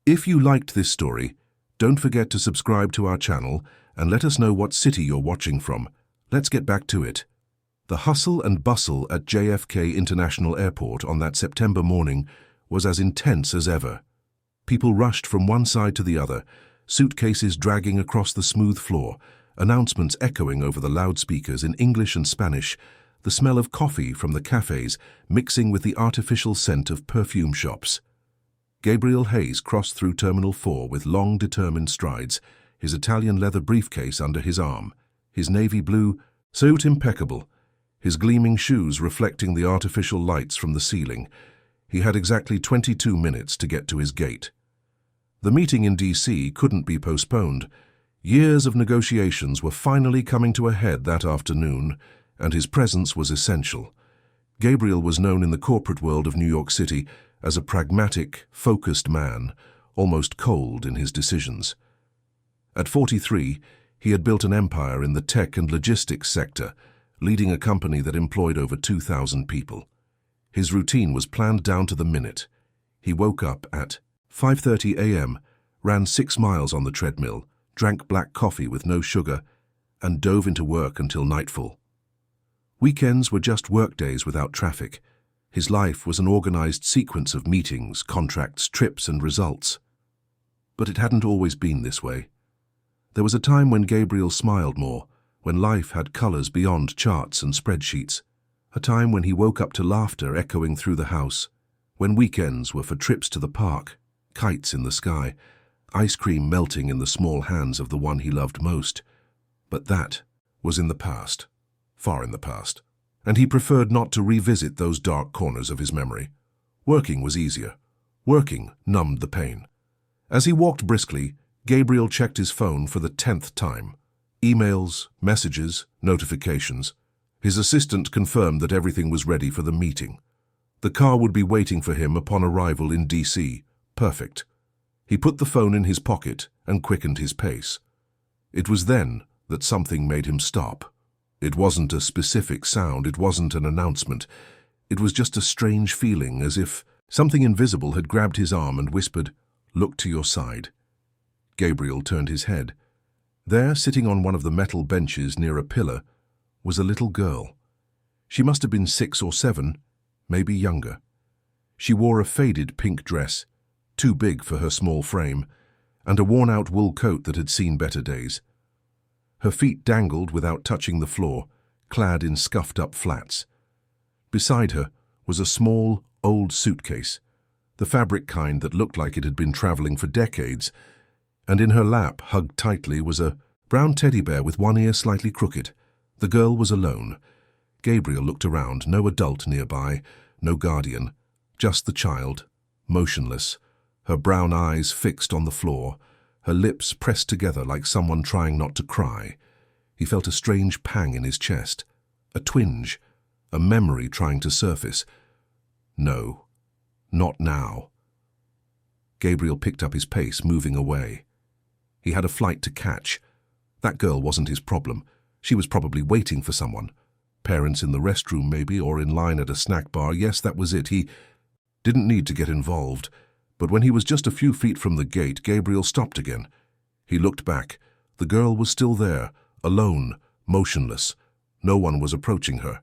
If you liked this story, don't forget to subscribe to our channel and let us know what city you're watching from. Let's get back to it. The hustle and bustle at JFK International Airport on that September morning was as intense as ever. People rushed from one side to the other, suitcases dragging across the smooth floor, announcements echoing over the loudspeakers in English and Spanish, the smell of coffee from the cafes mixing with the artificial scent of perfume shops. Gabriel Hayes crossed through Terminal 4 with long, determined strides, his Italian leather briefcase under his arm, his navy blue suit impeccable, his gleaming shoes reflecting the artificial lights from the ceiling. He had exactly 22 minutes to get to his gate. The meeting in D.C. couldn't be postponed. Years of negotiations were finally coming to a head that afternoon, and his presence was essential. Gabriel was known in the corporate world of New York City as a pragmatic, focused man, almost cold in his decisions. At 43, he had built an empire in the tech and logistics sector, leading a company that employed over 2,000 people. His routine was planned down to the minute. He woke up at 5:30 a.m., ran 6 miles on the treadmill, drank black coffee with no sugar, and dove into work until nightfall. Weekends were just work days without traffic. His life was an organized sequence of meetings, contracts, trips, and results. But it hadn't always been this way. There was a time when Gabriel smiled more, when life had colors beyond charts and spreadsheets, a time when he woke up to laughter echoing through the house, when weekends were for trips to the park, kites in the sky, ice cream melting in the small hands of the one he loved most. But that was in the past, far in the past, and he preferred not to revisit those dark corners of his memory. Working was easier. Working numbed the pain. As he walked briskly, Gabriel checked his phone for the 10th time. Emails, messages, notifications. His assistant confirmed that everything was ready for the meeting. The car would be waiting for him upon arrival in D.C. Perfect. He put the phone in his pocket and quickened his pace. It was then that something made him stop. It wasn't a specific sound, it wasn't an announcement. It was just a strange feeling, as if something invisible had grabbed his arm and whispered, "Look to your side." Gabriel turned his head. There, sitting on one of the metal benches near a pillar, was a little girl. She must have been 6 or 7, maybe younger. She wore a faded pink dress, too big for her small frame, and a worn-out wool coat that had seen better days. Her feet dangled without touching the floor, clad in scuffed-up flats. Beside her was a small, old suitcase, the fabric kind that looked like it had been traveling for decades, and in her lap, hugged tightly, was a brown teddy bear with one ear slightly crooked. The girl was alone. Gabriel looked around, no adult nearby, no guardian, just the child, motionless, her brown eyes fixed on the floor, her lips pressed together like someone trying not to cry. He felt a strange pang in his chest, a twinge, a memory trying to surface. No, not now. Gabriel picked up his pace, moving away. He had a flight to catch. That girl wasn't his problem. She was probably waiting for someone. Parents in the restroom maybe, or in line at a snack bar. Yes, that was it. He didn't need to get involved. But when he was just a few feet from the gate, Gabriel stopped again. He looked back. The girl was still there, alone, motionless. No one was approaching her.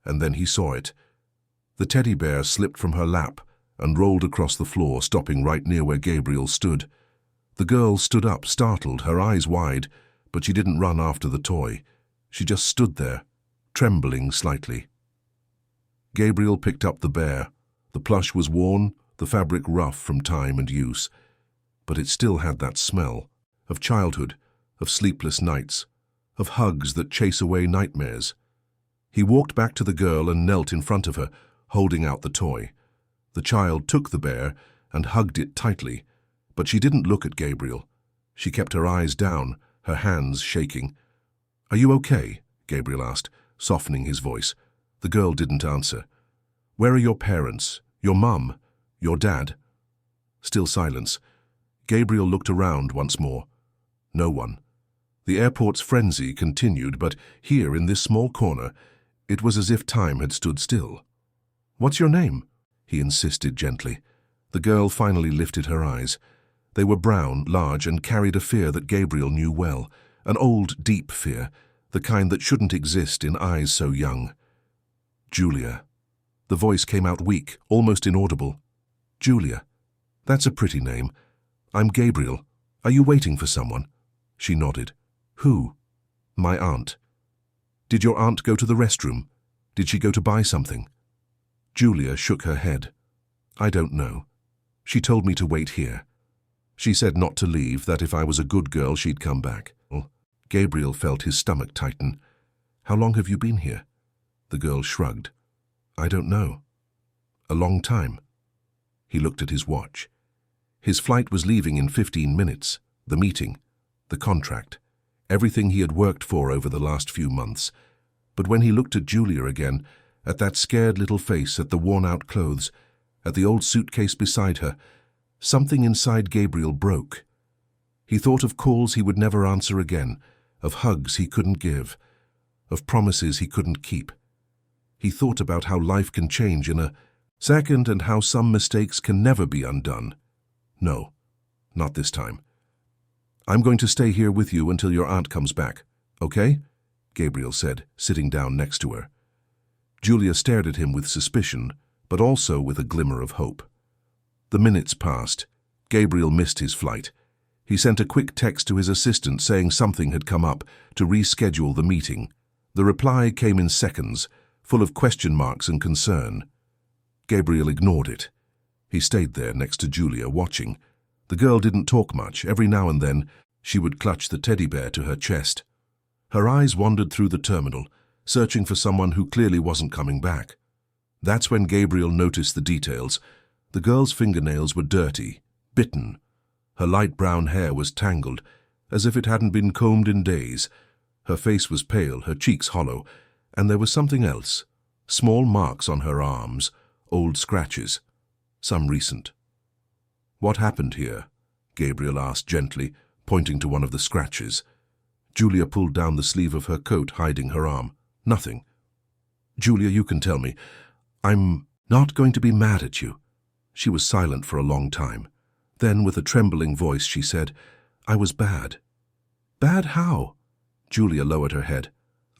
And then he saw it. The teddy bear slipped from her lap and rolled across the floor, stopping right near where Gabriel stood. The girl stood up, startled, her eyes wide, but she didn't run after the toy. She just stood there, trembling slightly. Gabriel picked up the bear. The plush was worn, the fabric rough from time and use, but it still had that smell of childhood, of sleepless nights, of hugs that chase away nightmares. He walked back to the girl and knelt in front of her, holding out the toy. The child took the bear and hugged it tightly, but she didn't look at Gabriel. She kept her eyes down, her hands shaking. "Are you okay?" Gabriel asked, softening his voice. The girl didn't answer. "Where are your parents? Your mum? Your dad?" Still silence. Gabriel looked around once more. No one. The airport's frenzy continued, but here, in this small corner, it was as if time had stood still. "What's your name?" he insisted gently. The girl finally lifted her eyes. They were brown, large, and carried a fear that Gabriel knew well, an old, deep fear, the kind that shouldn't exist in eyes so young. Julia. The voice came out weak, almost inaudible. Julia. That's a pretty name. I'm Gabriel. Are you waiting for someone? She nodded. Who? My aunt. Did your aunt go to the restroom? Did she go to buy something? Julia shook her head. I don't know. She told me to wait here. She said not to leave, that if I was a good girl she'd come back. Gabriel felt his stomach tighten. How long have you been here? The girl shrugged. I don't know. A long time. He looked at his watch. His flight was leaving in 15 minutes. The meeting, the contract, everything he had worked for over the last few months. But when he looked at Julia again, at that scared little face, at the worn-out clothes, at the old suitcase beside her, something inside Gabriel broke. He thought of calls he would never answer again, of hugs he couldn't give, of promises he couldn't keep. He thought about how life can change in a second and how some mistakes can never be undone. No, not this time. I'm going to stay here with you until your aunt comes back, okay? Gabriel said, sitting down next to her. Julia stared at him with suspicion, but also with a glimmer of hope. The minutes passed. Gabriel missed his flight. He sent a quick text to his assistant saying something had come up to reschedule the meeting. The reply came in seconds, full of question marks and concern. Gabriel ignored it. He stayed there next to Julia, watching. The girl didn't talk much. Every now and then, she would clutch the teddy bear to her chest. Her eyes wandered through the terminal, searching for someone who clearly wasn't coming back. That's when Gabriel noticed the details. The girl's fingernails were dirty, bitten. Her light brown hair was tangled, as if it hadn't been combed in days. Her face was pale, her cheeks hollow, and there was something else. Small marks on her arms, old scratches, some recent. What happened here? Gabriel asked gently, pointing to one of the scratches. Julia pulled down the sleeve of her coat, hiding her arm. Nothing. Julia, you can tell me. I'm not going to be mad at you. She was silent for a long time. Then, with a trembling voice, she said, I was bad. Bad how? Julia lowered her head.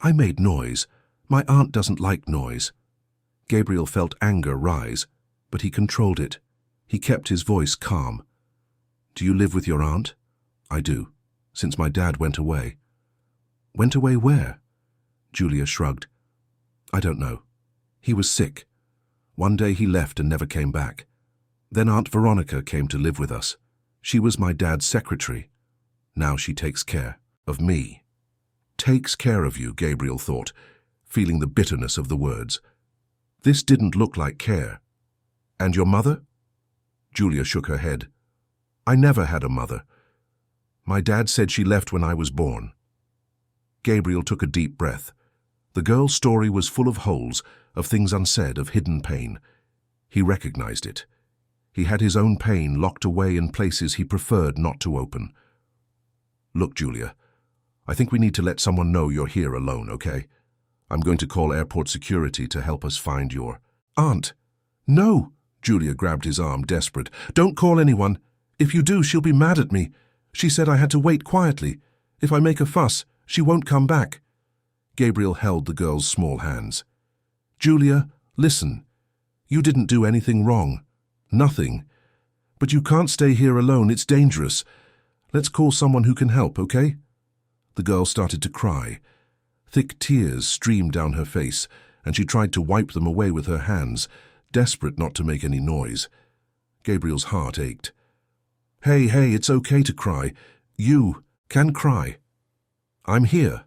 I made noise. My aunt doesn't like noise. Gabriel felt anger rise, but he controlled it. He kept his voice calm. Do you live with your aunt? I do, since my dad went away. Went away where? Julia shrugged. I don't know. He was sick. One day he left and never came back. Then Aunt Veronica came to live with us. She was my dad's secretary. Now she takes care of me. Takes care of you, Gabriel thought, feeling the bitterness of the words. This didn't look like care. And your mother? Julia shook her head. I never had a mother. My dad said she left when I was born. Gabriel took a deep breath. The girl's story was full of holes, of things unsaid, of hidden pain. He recognized it. He had his own pain locked away in places he preferred not to open. Look, Julia, I think we need to let someone know you're here alone, okay? I'm going to call airport security to help us find your aunt. No! Julia grabbed his arm, desperate. Don't call anyone. If you do, she'll be mad at me. She said I had to wait quietly. If I make a fuss, she won't come back. Gabriel held the girl's small hands. Julia, listen. You didn't do anything wrong. Nothing. But you can't stay here alone. It's dangerous. Let's call someone who can help, okay? The girl started to cry. Thick tears streamed down her face, and she tried to wipe them away with her hands, desperate not to make any noise. Gabriel's heart ached. Hey, it's okay to cry. You can cry. I'm here.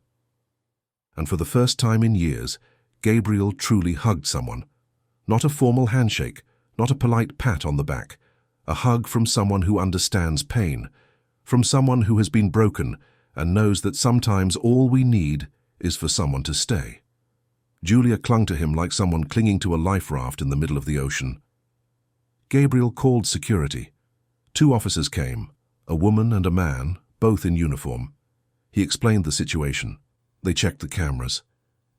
And for the first time in years, Gabriel truly hugged someone. Not a formal handshake, not a polite pat on the back. A hug from someone who understands pain, from someone who has been broken and knows that sometimes all we need is for someone to stay. Julia clung to him like someone clinging to a life raft in the middle of the ocean. Gabriel called security. 2 officers came, a woman and a man, both in uniform. He explained the situation. They checked the cameras.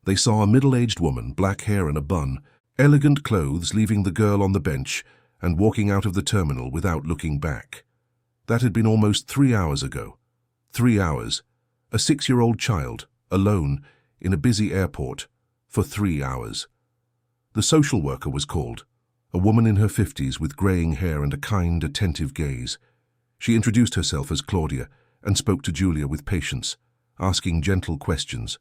They saw a middle-aged woman, black hair and a bun, elegant clothes, leaving the girl on the bench and walking out of the terminal without looking back. That had been almost 3 hours ago. 3 hours. A 6-year-old child, alone, in a busy airport, for 3 hours. The social worker was called, a woman in her 50s with greying hair and a kind, attentive gaze. She introduced herself as Claudia and spoke to Julia with patience, asking gentle questions.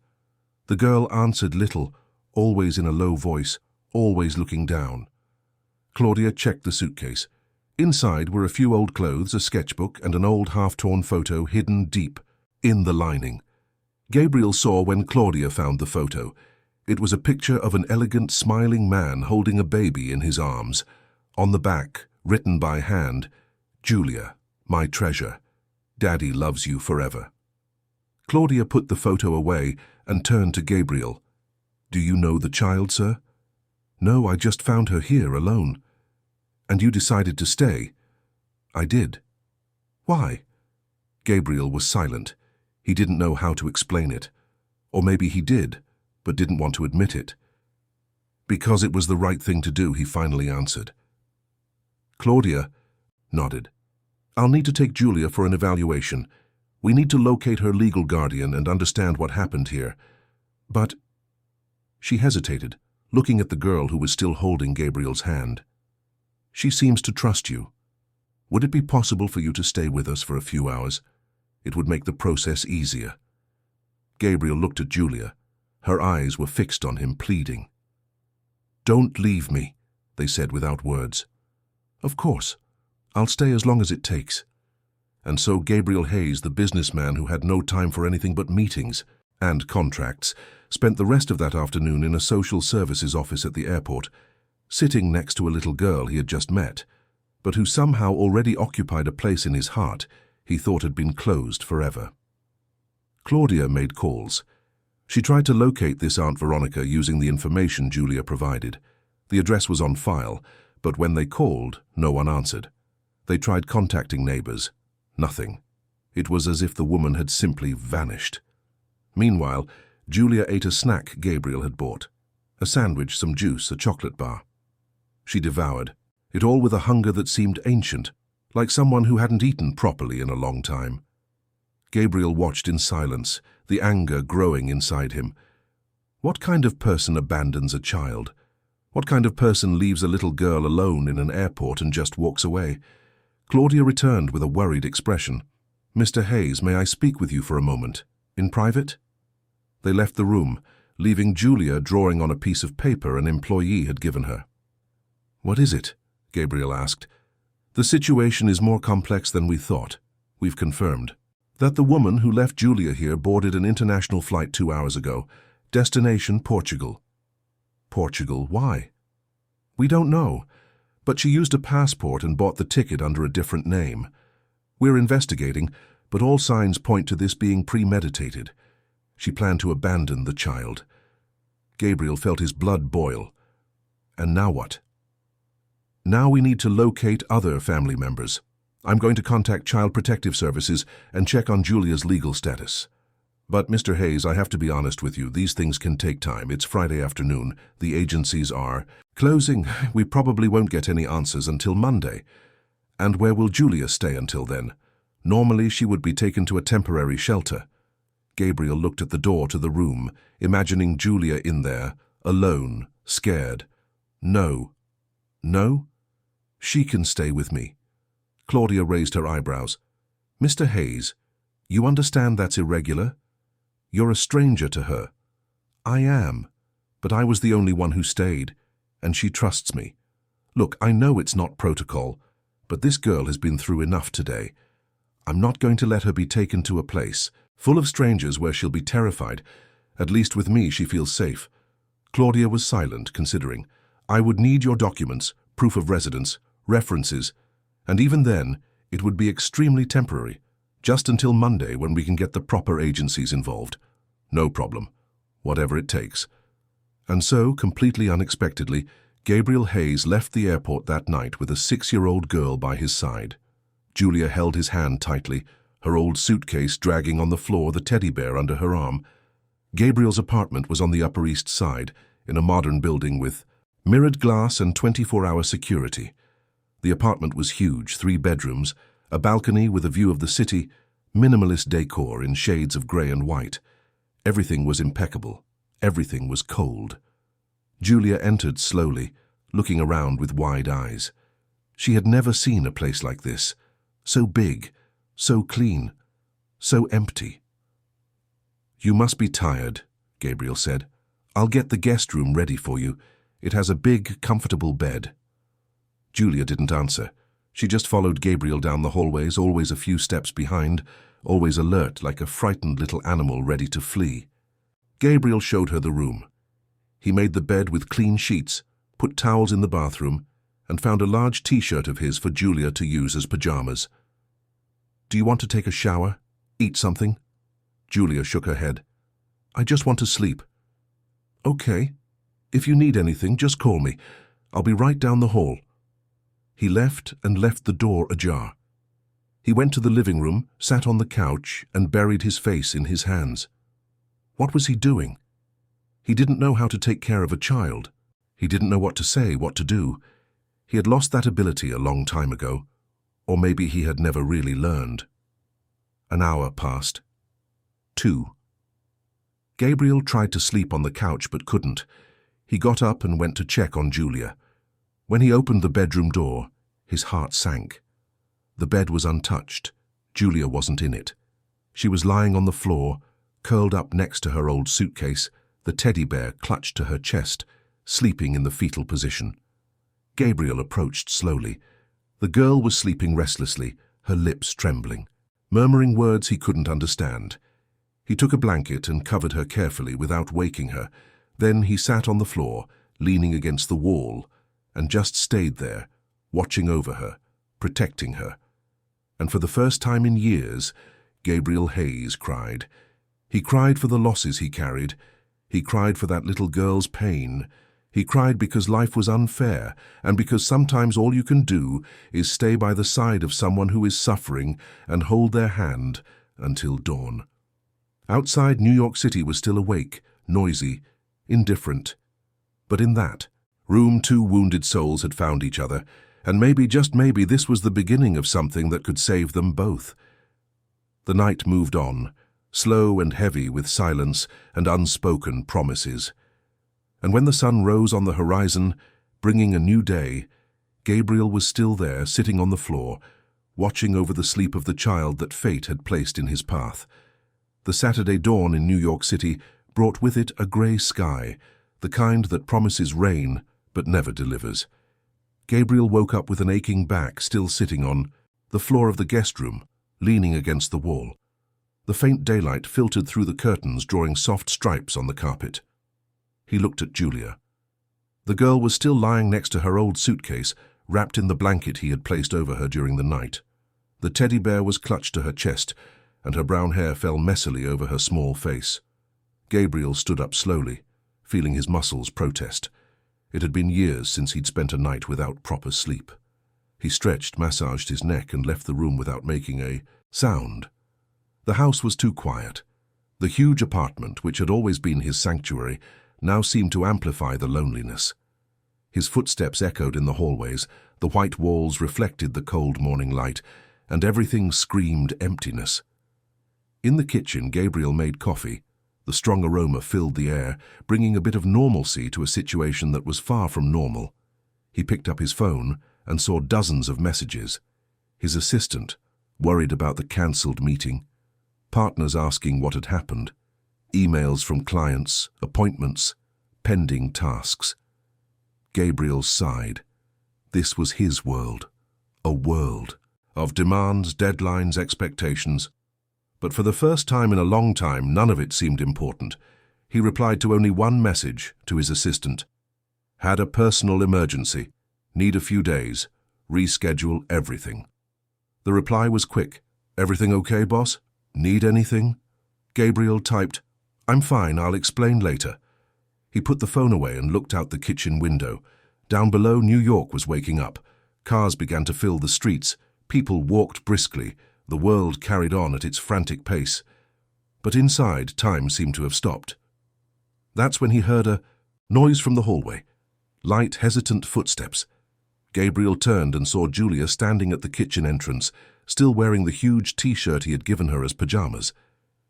The girl answered little, always in a low voice, always looking down. Claudia checked the suitcase. Inside were a few old clothes, a sketchbook, and an old half-torn photo hidden deep in the lining. Gabriel saw when Claudia found the photo. It was a picture of an elegant, smiling man holding a baby in his arms. On the back, written by hand, "Julia, my treasure. Daddy loves you forever." Claudia put the photo away and turned to Gabriel. "Do you know the child, sir?" "No, I just found her here alone." "And you decided to stay?" "I did." "Why?" Gabriel was silent. He didn't know how to explain it. Or maybe he did, but didn't want to admit it. "Because it was the right thing to do," he finally answered. Claudia nodded. "I'll need to take Julia for an evaluation. We need to locate her legal guardian and understand what happened here. But—" She hesitated, looking at the girl who was still holding Gabriel's hand. "She seems to trust you. Would it be possible for you to stay with us for a few hours? It would make the process easier." Gabriel looked at Julia. Her eyes were fixed on him, pleading. "Don't leave me," they said without words. "Of course. I'll stay as long as it takes." And so Gabriel Hayes, the businessman who had no time for anything but meetings and contracts, spent the rest of that afternoon in a social services office at the airport, sitting next to a little girl he had just met, but who somehow already occupied a place in his heart he thought had been closed forever. Claudia made calls. She tried to locate this Aunt Veronica using the information Julia provided. The address was on file, but when they called, no one answered. They tried contacting neighbors. Nothing. It was as if the woman had simply vanished. Meanwhile, Julia ate a snack Gabriel had bought. A sandwich, some juice, a chocolate bar. She devoured, it all with a hunger that seemed ancient, like someone who hadn't eaten properly in a long time. Gabriel watched in silence, the anger growing inside him. What kind of person abandons a child? What kind of person leaves a little girl alone in an airport and just walks away? Claudia returned with a worried expression. "Mr. Hayes, may I speak with you for a moment? In private?" They left the room, leaving Julia drawing on a piece of paper an employee had given her. "What is it?" Gabriel asked. "The situation is more complex than we thought. We've confirmed that the woman who left Julia here boarded an international flight 2 hours ago. Destination Portugal." "Portugal? Why?" "We don't know, but she used a passport and bought the ticket under a different name. We're investigating, but all signs point to this being premeditated. She planned to abandon the child." Gabriel felt his blood boil. "And now what?" "Now we need to locate other family members. I'm going to contact Child Protective Services and check on Julia's legal status. But, Mr. Hayes, I have to be honest with you. These things can take time. It's Friday afternoon. The agencies are closing. We probably won't get any answers until Monday. And where will Julia stay until then? Normally, she would be taken to a temporary shelter." Gabriel looked at the door to the room, imagining Julia in there, alone, scared. "No." "No? She can stay with me." Claudia raised her eyebrows. "Mr. Hayes, you understand that's irregular? You're a stranger to her." "I am, but I was the only one who stayed, and she trusts me. Look, I know it's not protocol, but this girl has been through enough today. I'm not going to let her be taken to a place full of strangers where she'll be terrified. At least with me she feels safe." Claudia was silent, considering. "I would need your documents, proof of residence, references, and even then, it would be extremely temporary, just until Monday when we can get the proper agencies involved." "No problem. Whatever it takes." And so, completely unexpectedly, Gabriel Hayes left the airport that night with a 6-year-old girl by his side. Julia held his hand tightly, her old suitcase dragging on the floor, the teddy bear under her arm. Gabriel's apartment was on the Upper East Side, in a modern building with mirrored glass and 24-hour security. The apartment was huge, 3 bedrooms, A balcony with a view of the city, minimalist decor in shades of grey and white. Everything was impeccable. Everything was cold. Julia entered slowly, looking around with wide eyes. She had never seen a place like this. So big, so clean, so empty. "You must be tired," Gabriel said. "I'll get the guest room ready for you. It has a big, comfortable bed." Julia didn't answer. She just followed Gabriel down the hallways, always a few steps behind, always alert like a frightened little animal ready to flee. Gabriel showed her the room. He made the bed with clean sheets, put towels in the bathroom, and found a large t-shirt of his for Julia to use as pajamas. "Do you want to take a shower? Eat something?" Julia shook her head. "I just want to sleep." "Okay. If you need anything, just call me. I'll be right down the hall." He left and left the door ajar. He went to the living room, sat on the couch, and buried his face in his hands. What was he doing? He didn't know how to take care of a child. He didn't know what to say, what to do. He had lost that ability a long time ago, or maybe he had never really learned. An hour passed. 2. Gabriel tried to sleep on the couch but couldn't. He got up and went to check on Julia. When he opened the bedroom door, his heart sank. The bed was untouched. Julia wasn't in it. She was lying on the floor, curled up next to her old suitcase, the teddy bear clutched to her chest, sleeping in the fetal position. Gabriel approached slowly. The girl was sleeping restlessly, her lips trembling, murmuring words he couldn't understand. He took a blanket and covered her carefully without waking her. Then he sat on the floor, leaning against the wall, and just stayed there, watching over her, protecting her. And for the first time in years, Gabriel Hayes cried. He cried for the losses he carried. He cried for that little girl's pain. He cried because life was unfair, and because sometimes all you can do is stay by the side of someone who is suffering and hold their hand until dawn. Outside, New York City was still awake, noisy, indifferent. But in that room, two wounded souls had found each other, and maybe, just maybe, this was the beginning of something that could save them both. The night moved on, slow and heavy with silence and unspoken promises. And when the sun rose on the horizon, bringing a new day, Gabriel was still there, sitting on the floor, watching over the sleep of the child that fate had placed in his path. The Saturday dawn in New York City brought with it a grey sky, the kind that promises rain but never delivers. Gabriel woke up with an aching back, still sitting on the floor of the guest room, leaning against the wall. The faint daylight filtered through the curtains, drawing soft stripes on the carpet. He looked at Julia. The girl was still lying next to her old suitcase, wrapped in the blanket he had placed over her during the night. The teddy bear was clutched to her chest, and her brown hair fell messily over her small face. Gabriel stood up slowly, feeling his muscles protest. It had been years since he'd spent a night without proper sleep. He stretched, massaged his neck, and left the room without making a sound. The house was too quiet. The huge apartment, which had always been his sanctuary, now seemed to amplify the loneliness. His footsteps echoed in the hallways, the white walls reflected the cold morning light, and everything screamed emptiness. In the kitchen, Gabriel made coffee. The strong aroma filled the air, bringing a bit of normalcy to a situation that was far from normal. He picked up his phone and saw dozens of messages. His assistant, worried about the cancelled meeting, partners asking what had happened, emails from clients, appointments, pending tasks. Gabriel sighed. This was his world, a world of demands, deadlines, expectations. But for the first time in a long time, none of it seemed important. He replied to only one message to his assistant. Had a personal emergency. Need a few days. Reschedule everything. The reply was quick. Everything okay, boss? Need anything? Gabriel typed, I'm fine, I'll explain later. He put the phone away and looked out the kitchen window. Down below, New York was waking up. Cars began to fill the streets. People walked briskly. The world carried on at its frantic pace. But inside, time seemed to have stopped. That's when he heard a noise from the hallway. Light, hesitant footsteps. Gabriel turned and saw Julia standing at the kitchen entrance, still wearing the huge t-shirt he had given her as pajamas.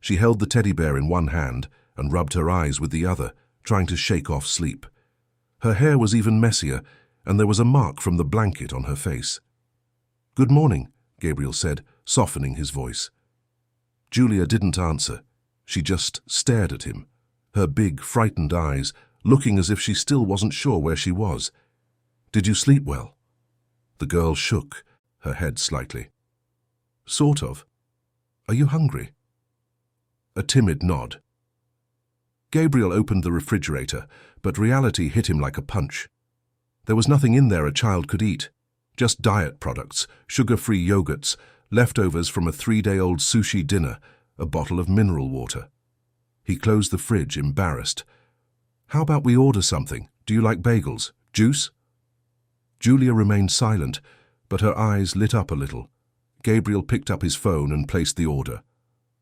She held the teddy bear in one hand and rubbed her eyes with the other, trying to shake off sleep. Her hair was even messier, and there was a mark from the blanket on her face. "Good morning," Gabriel said, softening his voice. Julia didn't answer. She just stared at him, her big, frightened eyes looking as if she still wasn't sure where she was. "Did you sleep well?" The girl shook her head slightly. "Sort of. Are you hungry?" A timid nod. Gabriel opened the refrigerator, but reality hit him like a punch. There was nothing in there a child could eat, just diet products, sugar-free yogurts, leftovers from a 3-day-old sushi dinner, a bottle of mineral water. He closed the fridge, embarrassed. "How about we order something? Do you like bagels? Juice?" Julia remained silent, but her eyes lit up a little. Gabriel picked up his phone and placed the order.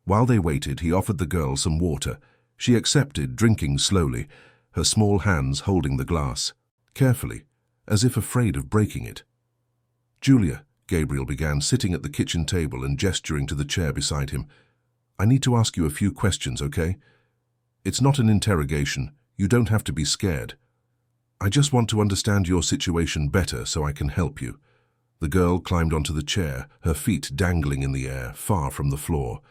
While they waited, he offered the girl some water. She accepted, drinking slowly, her small hands holding the glass, carefully, as if afraid of breaking it. "Julia," Gabriel began, sitting at the kitchen table and gesturing to the chair beside him, "I need to ask you a few questions, okay? It's not an interrogation. You don't have to be scared. I just want to understand your situation better so I can help you." The girl climbed onto the chair, her feet dangling in the air, far from the floor.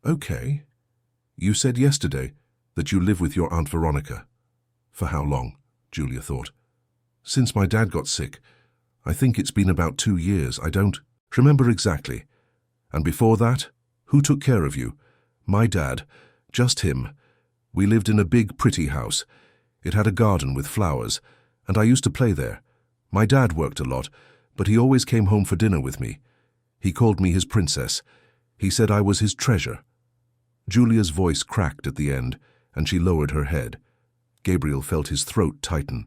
"Okay. You said yesterday that you live with your Aunt Veronica." "For how long?" Julia thought. "Since my dad got sick. I think it's been about 2 years. I don't remember exactly. And before that, who took care of you?" "My dad. Just him. We lived in a big, pretty house. It had a garden with flowers, and I used to play there. My dad worked a lot, but he always came home for dinner with me. He called me his princess. He said I was his treasure." Julia's voice cracked at the end, and she lowered her head. Gabriel felt his throat tighten.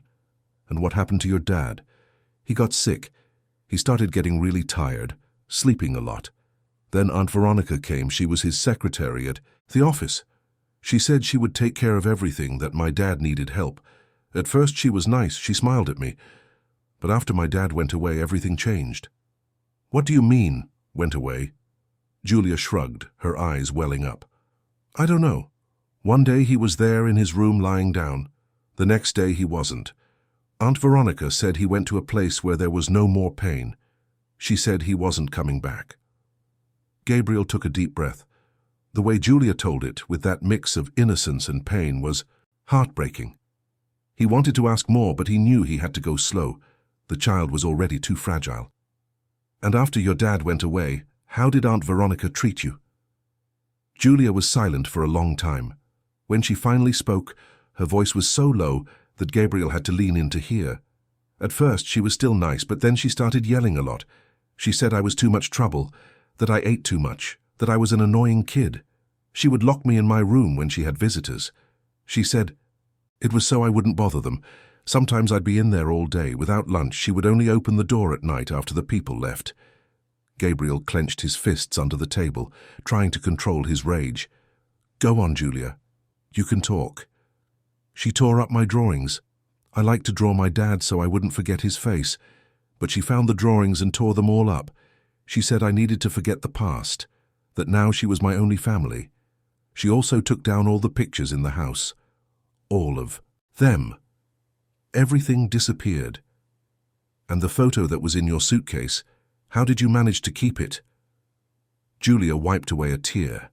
"And what happened to your dad?" "He got sick. He started getting really tired, sleeping a lot. Then Aunt Veronica came. She was his secretary at the office. She said she would take care of everything, that my dad needed help. At first she was nice, she smiled at me. But after my dad went away, everything changed." "What do you mean, went away?" Julia shrugged, her eyes welling up. "I don't know. One day he was there in his room lying down. The next day he wasn't. Aunt Veronica said he went to a place where there was no more pain. She said he wasn't coming back." Gabriel took a deep breath. The way Julia told it, with that mix of innocence and pain, was heartbreaking. He wanted to ask more, but he knew he had to go slow. The child was already too fragile. "And after your dad went away, how did Aunt Veronica treat you?" Julia was silent for a long time. When she finally spoke, her voice was so low that Gabriel had to lean in to hear. At first she was still nice, but then she started yelling a lot. She said I was too much trouble, that I ate too much, that I was an annoying kid. She would lock me in my room when she had visitors. She said it was so I wouldn't bother them. Sometimes I'd be in there all day. Without lunch, she would only open the door at night after the people left. Gabriel clenched his fists under the table, trying to control his rage. "Go on, Julia. You can talk." "She tore up my drawings. I liked to draw my dad so I wouldn't forget his face. But she found the drawings and tore them all up. She said I needed to forget the past, that now she was my only family. She also took down all the pictures in the house. All of them. Everything disappeared. And the photo that was in your suitcase, how did you manage to keep it?" Julia wiped away a tear.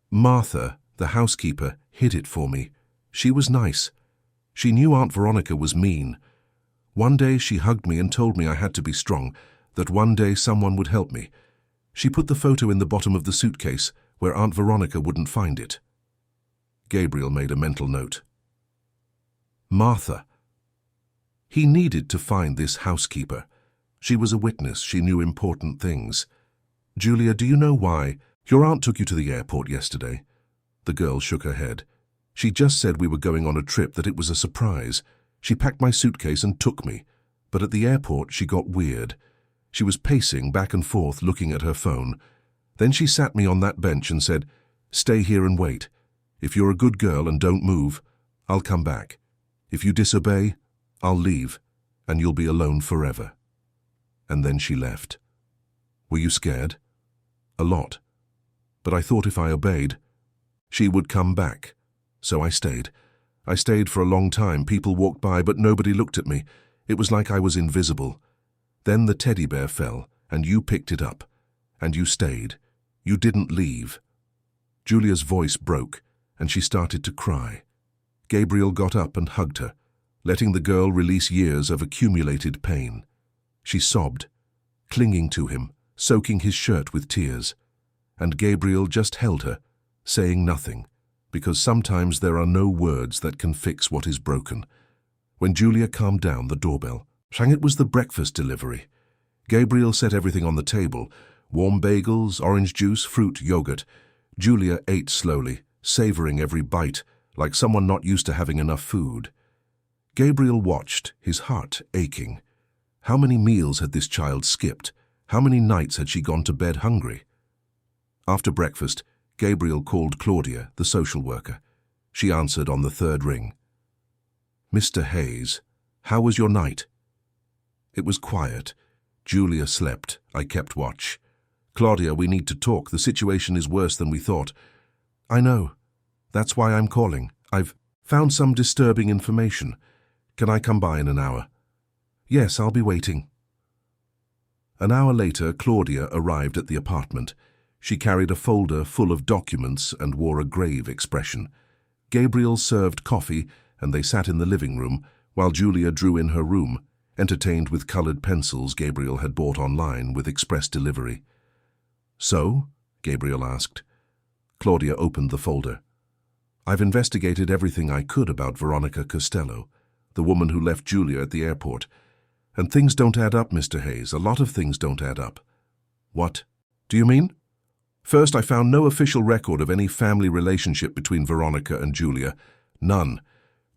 "Martha, the housekeeper, hid it for me. She was nice. She knew Aunt Veronica was mean. One day she hugged me and told me I had to be strong, that one day someone would help me. She put the photo in the bottom of the suitcase, where Aunt Veronica wouldn't find it." Gabriel made a mental note. Martha. He needed to find this housekeeper. She was a witness. She knew important things. "Julia, do you know why your aunt took you to the airport yesterday?" The girl shook her head. "She just said we were going on a trip, that it was a surprise. She packed my suitcase and took me. But at the airport she got weird. She was pacing back and forth, looking at her phone. Then she sat me on that bench and said, 'Stay here and wait. If you're a good girl and don't move, I'll come back. If you disobey, I'll leave, and you'll be alone forever.' And then she left." Were you scared? A lot. But I thought if I obeyed, she would come back. So I stayed. I stayed for a long time. People walked by, but nobody looked at me. It was like I was invisible. Then the teddy bear fell, and you picked it up. And you stayed. You didn't leave. Julia's voice broke, and she started to cry. Gabriel got up and hugged her, letting the girl release years of accumulated pain. She sobbed, clinging to him, soaking his shirt with tears. And Gabriel just held her, saying nothing, because sometimes there are no words that can fix what is broken. When Julia calmed down, the doorbell rang. It was the breakfast delivery. Gabriel set everything on the table: warm bagels, orange juice, fruit, yogurt. Julia ate slowly, savoring every bite, like someone not used to having enough food. Gabriel watched, his heart aching. How many meals had this child skipped? How many nights had she gone to bed hungry? After breakfast, Gabriel called Claudia, the social worker. She answered on the third ring. "Mr. Hayes, how was your night?" It was quiet. Julia slept. I kept watch. "Claudia, we need to talk. The situation is worse than we thought." "I know. That's why I'm calling. I've found some disturbing information. Can I come by in an hour?" "Yes, I'll be waiting." An hour later, Claudia arrived at the apartment. She carried a folder full of documents and wore a grave expression. Gabriel served coffee, and they sat in the living room, while Julia drew in her room, entertained with colored pencils Gabriel had bought online with express delivery. "So?" Gabriel asked. Claudia opened the folder. "I've investigated everything I could about Veronica Costello, the woman who left Julia at the airport. And things don't add up, Mr. Hayes. A lot of things don't add up." "What do you mean?" "First, I found no official record of any family relationship between Veronica and Julia. None.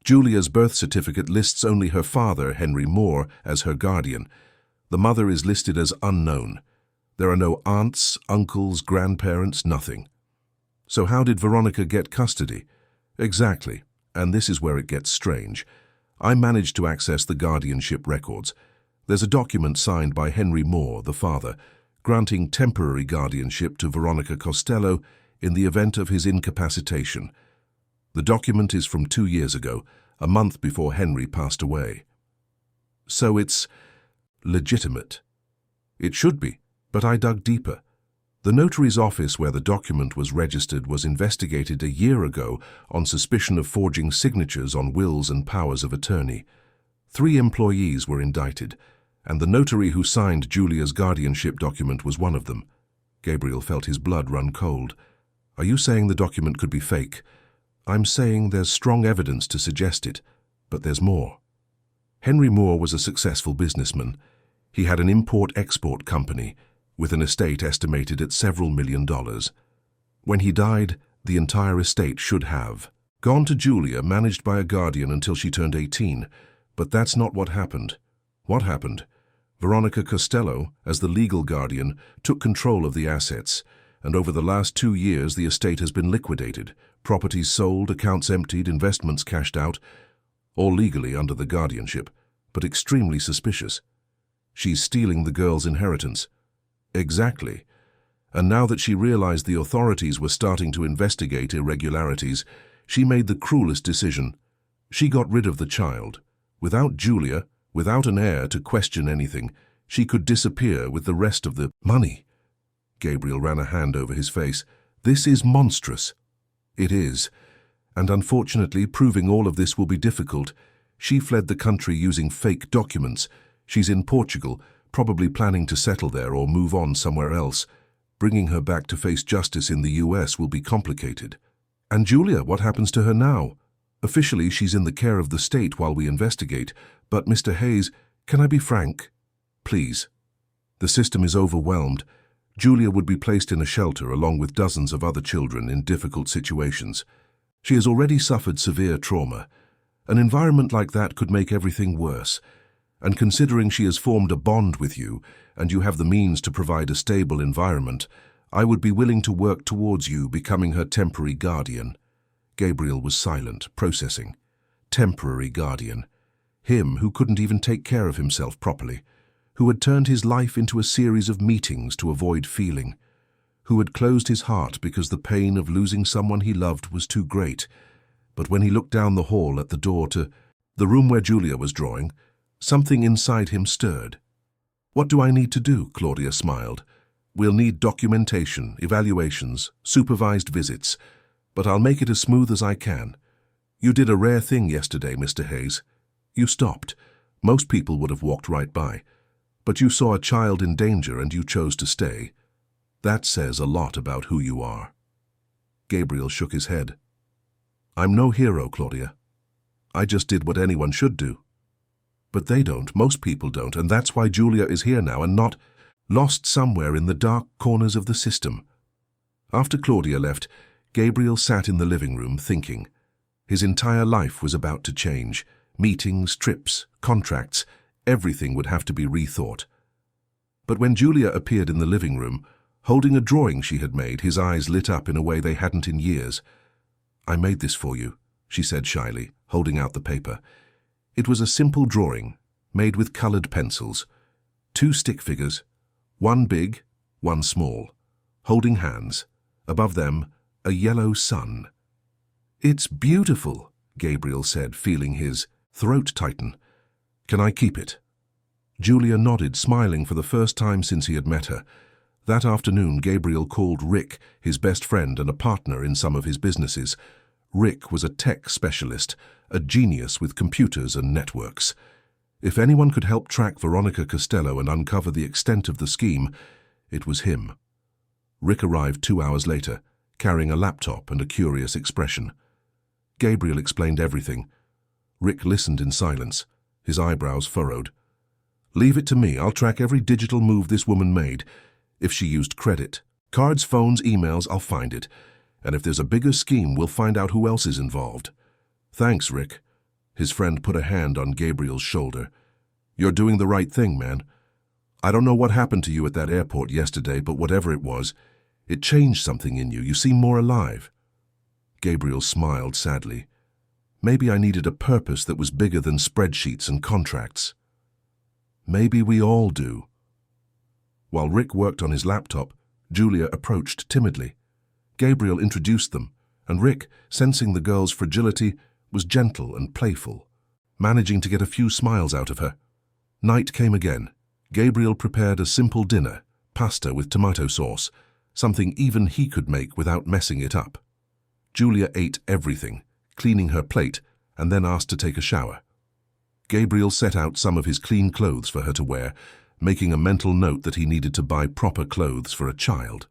Julia's birth certificate lists only her father, Henry Moore, as her guardian. The mother is listed as unknown. There are no aunts, uncles, grandparents, nothing. So how did Veronica get custody?" "Exactly, and this is where it gets strange. I managed to access the guardianship records. There's a document signed by Henry Moore, the father, granting temporary guardianship to Veronica Costello in the event of his incapacitation. The document is from 2 years ago, a month before Henry passed away." "So it's legitimate?" "It should be, but I dug deeper. The notary's office where the document was registered was investigated a year ago on suspicion of forging signatures on wills and powers of attorney. 3 employees were indicted, and the notary who signed Julia's guardianship document was one of them." Gabriel felt his blood run cold. "Are you saying the document could be fake?" "I'm saying there's strong evidence to suggest it, but there's more. Henry Moore was a successful businessman. He had an import-export company, with an estate estimated at several $1,000,000. When he died, the entire estate should have gone to Julia, managed by a guardian until she turned 18. But that's not what happened. What happened? Veronica Costello, as the legal guardian, took control of the assets, and over the last 2 years the estate has been liquidated, properties sold, accounts emptied, investments cashed out, all legally under the guardianship, but extremely suspicious. She's stealing the girl's inheritance." "Exactly. And now that she realized the authorities were starting to investigate irregularities, she made the cruelest decision. She got rid of the child. Without Julia, without an heir to question anything, she could disappear with the rest of the money." Gabriel ran a hand over his face. "This is monstrous." "It is. And unfortunately, proving all of this will be difficult. She fled the country using fake documents. She's in Portugal, probably planning to settle there or move on somewhere else. Bringing her back to face justice in the US will be complicated." "And Julia, what happens to her now?" "Officially, she's in the care of the state while we investigate. But, Mr. Hayes, can I be frank? Please. The system is overwhelmed. Julia would be placed in a shelter along with dozens of other children in difficult situations. She has already suffered severe trauma. An environment like that could make everything worse. And considering she has formed a bond with you, and you have the means to provide a stable environment, I would be willing to work towards you becoming her temporary guardian." Gabriel was silent, processing. Temporary guardian. Him who couldn't even take care of himself properly, who had turned his life into a series of meetings to avoid feeling, who had closed his heart because the pain of losing someone he loved was too great. But when he looked down the hall at the door to the room where Julia was drawing, something inside him stirred. "What do I need to do?" Claudia smiled. "We'll need documentation, evaluations, supervised visits, but I'll make it as smooth as I can. You did a rare thing yesterday, Mr. Hayes. You stopped. Most people would have walked right by. But you saw a child in danger and you chose to stay. That says a lot about who you are." Gabriel shook his head. "I'm no hero, Claudia. I just did what anyone should do. But they don't, most people don't, and that's why Julia is here now and not lost somewhere in the dark corners of the system." After Claudia left, Gabriel sat in the living room thinking. His entire life was about to change. Meetings, trips, contracts, everything would have to be rethought. But when Julia appeared in the living room, holding a drawing she had made, his eyes lit up in a way they hadn't in years. "I made this for you," she said shyly, holding out the paper. It was a simple drawing, made with colored pencils. 2 stick figures, one big, one small, holding hands. Above them, a yellow sun. "It's beautiful," Gabriel said, feeling his throat tighten. "Can I keep it?" Julia nodded, smiling for the first time since he had met her. That afternoon, Gabriel called Rick, his best friend and a partner in some of his businesses. Rick was a tech specialist, a genius with computers and networks. If anyone could help track Veronica Costello and uncover the extent of the scheme, it was him. Rick arrived 2 hours later, carrying a laptop and a curious expression. Gabriel explained everything. Rick listened in silence, his eyebrows furrowed. "Leave it to me. I'll track every digital move this woman made. If she used credit, cards, phones, emails, I'll find it. And if there's a bigger scheme, we'll find out who else is involved." "Thanks, Rick." His friend put a hand on Gabriel's shoulder. "You're doing the right thing, man. I don't know what happened to you at that airport yesterday, but whatever it was, it changed something in you. You seem more alive." Gabriel smiled sadly. "Maybe I needed a purpose that was bigger than spreadsheets and contracts." "Maybe we all do." While Rick worked on his laptop, Julia approached timidly. Gabriel introduced them, and Rick, sensing the girl's fragility, was gentle and playful, managing to get a few smiles out of her. Night came again. Gabriel prepared a simple dinner, pasta with tomato sauce, something even he could make without messing it up. Julia ate everything, cleaning her plate, and then asked to take a shower. Gabriel set out some of his clean clothes for her to wear, making a mental note that he needed to buy proper clothes for a child.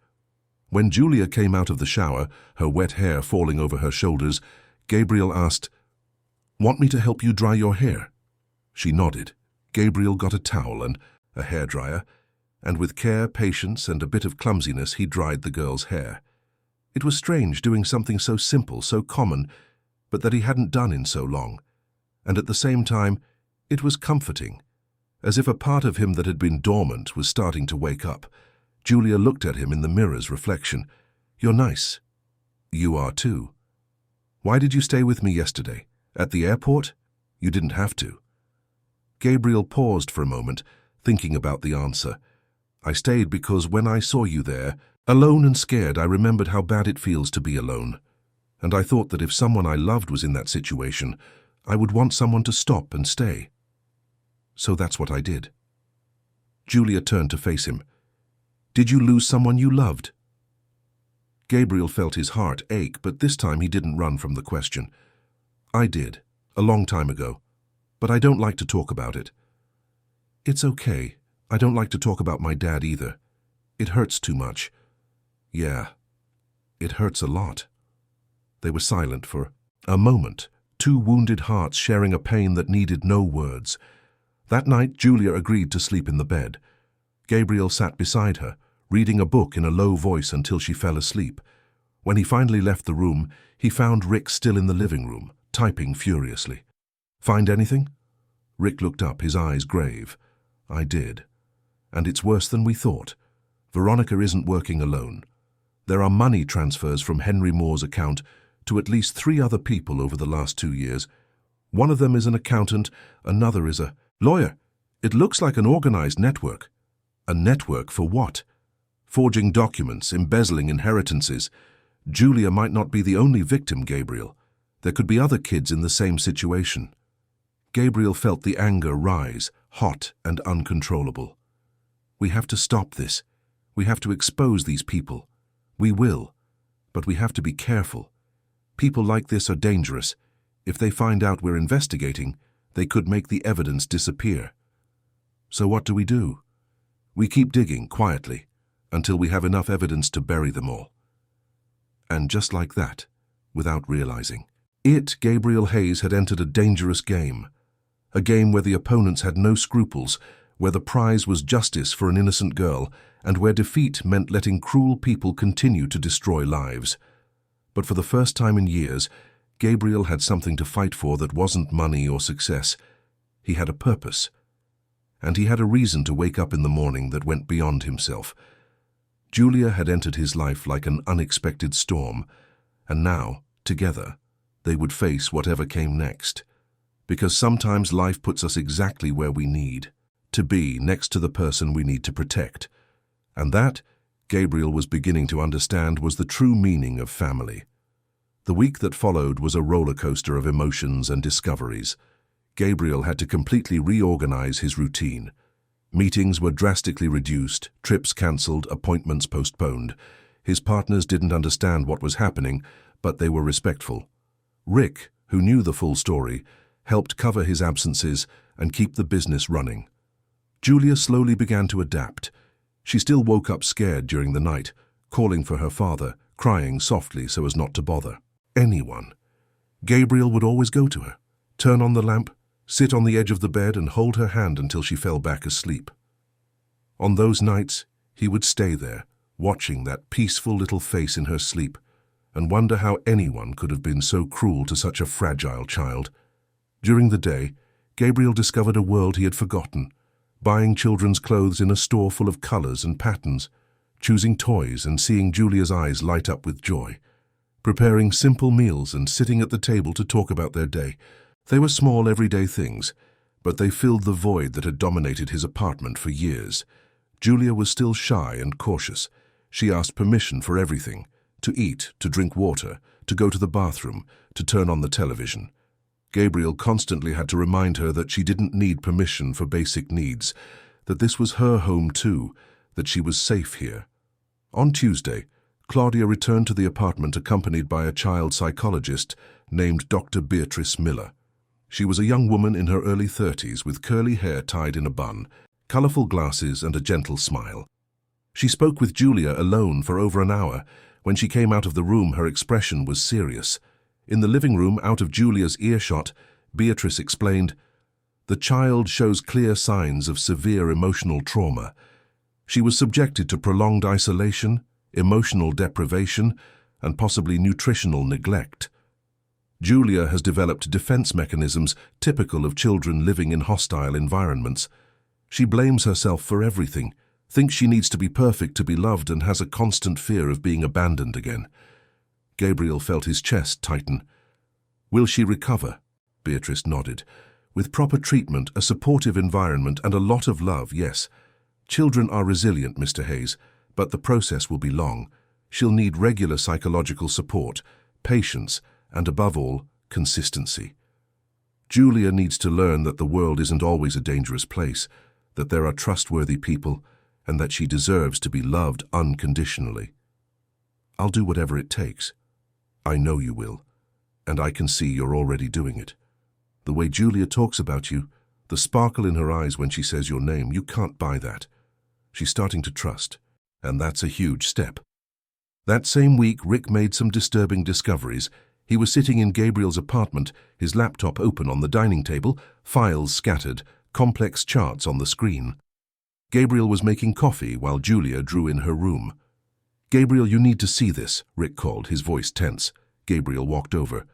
When Julia came out of the shower, her wet hair falling over her shoulders, Gabriel asked, "Want me to help you dry your hair?" She nodded. Gabriel got a towel and a hairdryer, and with care, patience, and a bit of clumsiness, he dried the girl's hair. It was strange doing something so simple, so common, but that he hadn't done in so long. And at the same time, it was comforting, as if a part of him that had been dormant was starting to wake up. Julia looked at him in the mirror's reflection. "You're nice." "You are too." "Why did you stay with me yesterday? At the airport? You didn't have to." Gabriel paused for a moment, thinking about the answer. "I stayed because when I saw you there, alone and scared, I remembered how bad it feels to be alone. And I thought that if someone I loved was in that situation, I would want someone to stop and stay. So that's what I did." Julia turned to face him. "Did you lose someone you loved?" Gabriel felt his heart ache, but this time he didn't run from the question. "I did, a long time ago, but I don't like to talk about it." "It's okay. I don't like to talk about my dad either. It hurts too much." "Yeah, it hurts a lot." They were silent for a moment, 2 wounded hearts sharing a pain that needed no words. That night, Julia agreed to sleep in the bed. Gabriel sat beside her, reading a book in a low voice until she fell asleep. When he finally left the room, he found Rick still in the living room, typing furiously. "Find anything?" Rick looked up, his eyes grave. "I did. And it's worse than we thought. Veronica isn't working alone. There are money transfers from Henry Moore's account to at least 3 other people over the last 2 years. One of them is an accountant, another is a lawyer." It looks like an organized network. A network for what? Forging documents, embezzling inheritances. Julia might not be the only victim, Gabriel. There could be other kids in the same situation. Gabriel felt the anger rise, hot and uncontrollable. We have to stop this. We have to expose these people. We will. But we have to be careful. People like this are dangerous. If they find out we're investigating, they could make the evidence disappear. So what do? We keep digging quietly until we have enough evidence to bury them all. And just like that, without realizing, Gabriel Hayes, had entered a dangerous game. A game where the opponents had no scruples, where the prize was justice for an innocent girl, and where defeat meant letting cruel people continue to destroy lives. But for the first time in years, Gabriel had something to fight for that wasn't money or success. He had a purpose. And he had a reason to wake up in the morning that went beyond himself. Julia had entered his life like an unexpected storm, and now, together, they would face whatever came next. Because sometimes life puts us exactly where we need to be, next to the person we need to protect. And that, Gabriel was beginning to understand, was the true meaning of family. The week that followed was a roller coaster of emotions and discoveries. Gabriel had to completely reorganize his routine. Meetings were drastically reduced, trips cancelled, appointments postponed. His partners didn't understand what was happening, but they were respectful. Rick, who knew the full story, helped cover his absences and keep the business running. Julia slowly began to adapt. She still woke up scared during the night, calling for her father, crying softly so as not to bother anyone. Gabriel would always go to her, turn on the lamp, sit on the edge of the bed and hold her hand until she fell back asleep. On those nights, he would stay there, watching that peaceful little face in her sleep, and wonder how anyone could have been so cruel to such a fragile child. During the day, Gabriel discovered a world he had forgotten, buying children's clothes in a store full of colors and patterns, choosing toys and seeing Julia's eyes light up with joy, preparing simple meals and sitting at the table to talk about their day. They were small, everyday things, but they filled the void that had dominated his apartment for years. Julia was still shy and cautious. She asked permission for everything: to eat, to drink water, to go to the bathroom, to turn on the television. Gabriel constantly had to remind her that she didn't need permission for basic needs, that this was her home too, that she was safe here. On Tuesday, Claudia returned to the apartment accompanied by a child psychologist named Dr. Beatrice Miller. She was a young woman in her early 30s with curly hair tied in a bun, colorful glasses and a gentle smile. She spoke with Julia alone for over an hour. When she came out of the room, her expression was serious. In the living room, out of Julia's earshot, Beatrice explained, "The child shows clear signs of severe emotional trauma. She was subjected to prolonged isolation, emotional deprivation, and possibly nutritional neglect. Julia has developed defense mechanisms typical of children living in hostile environments. She blames herself for everything, thinks she needs to be perfect to be loved, and has a constant fear of being abandoned again." Gabriel felt his chest tighten. "Will she recover?" Beatrice nodded. "With proper treatment, a supportive environment, and a lot of love, yes. Children are resilient, Mr. Hayes, but the process will be long. She'll need regular psychological support, patience, and above all, consistency. Julia needs to learn that the world isn't always a dangerous place, that there are trustworthy people, and that she deserves to be loved unconditionally. I'll do whatever it takes. I know you will, and I can see you're already doing it. The way Julia talks about you, the sparkle in her eyes when she says your name, you can't buy that. She's starting to trust, and that's a huge step." That same week, Rick made some disturbing discoveries. He was sitting in Gabriel's apartment, his laptop open on the dining table, files scattered, complex charts on the screen. Gabriel was making coffee while Julia drew in her room. "Gabriel, you need to see this," Rick called, his voice tense. Gabriel walked over.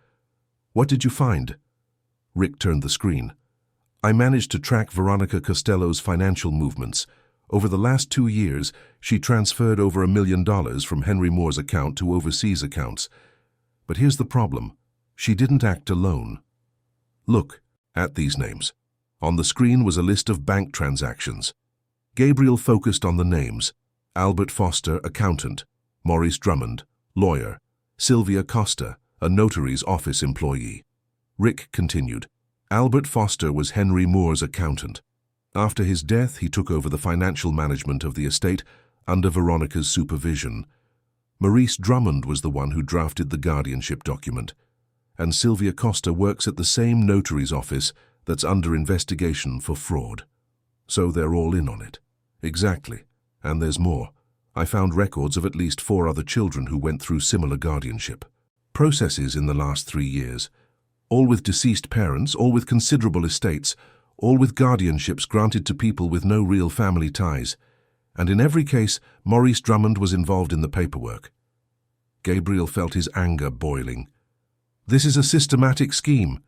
"What did you find?" Rick turned the screen. "I managed to track Veronica Costello's financial movements. Over the last 2 years, she transferred over $1 million from Henry Moore's account to overseas accounts. But here's the problem. She didn't act alone. Look at these names. On the screen was a list of bank transactions. Gabriel focused on the names: Albert Foster, accountant; Maurice Drummond, lawyer; Sylvia Costa, a notary's office employee. Rick continued. Albert Foster was Henry Moore's accountant. After his death, he took over the financial management of the estate under Veronica's supervision. Maurice Drummond was the one who drafted the guardianship document. And Sylvia Costa works at the same notary's office that's under investigation for fraud. So they're all in on it. Exactly. And there's more. I found records of at least 4 other children who went through similar guardianship processes in the last 3 years. All with deceased parents, all with considerable estates, all with guardianships granted to people with no real family ties. And in every case, Maurice Drummond was involved in the paperwork. Gabriel felt his anger boiling. This is a systematic scheme.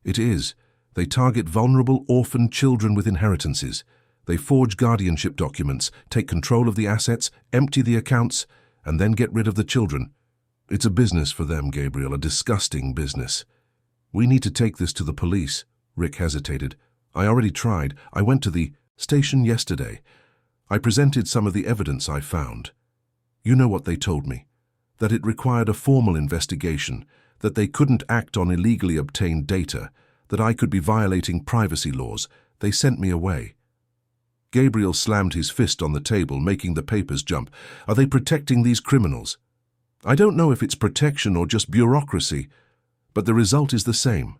It is. They target vulnerable orphan children with inheritances. They forge guardianship documents, take control of the assets, empty the accounts, and then get rid of the children. It's a business for them, Gabriel, a disgusting business. We need to take this to the police. Rick hesitated. I already tried. I went to the station yesterday. I presented some of the evidence I found. You know what they told me? That it required a formal investigation, that they couldn't act on illegally obtained data, that I could be violating privacy laws. They sent me away. Gabriel slammed his fist on the table, making the papers jump. Are they protecting these criminals? I don't know if it's protection or just bureaucracy, but the result is the same.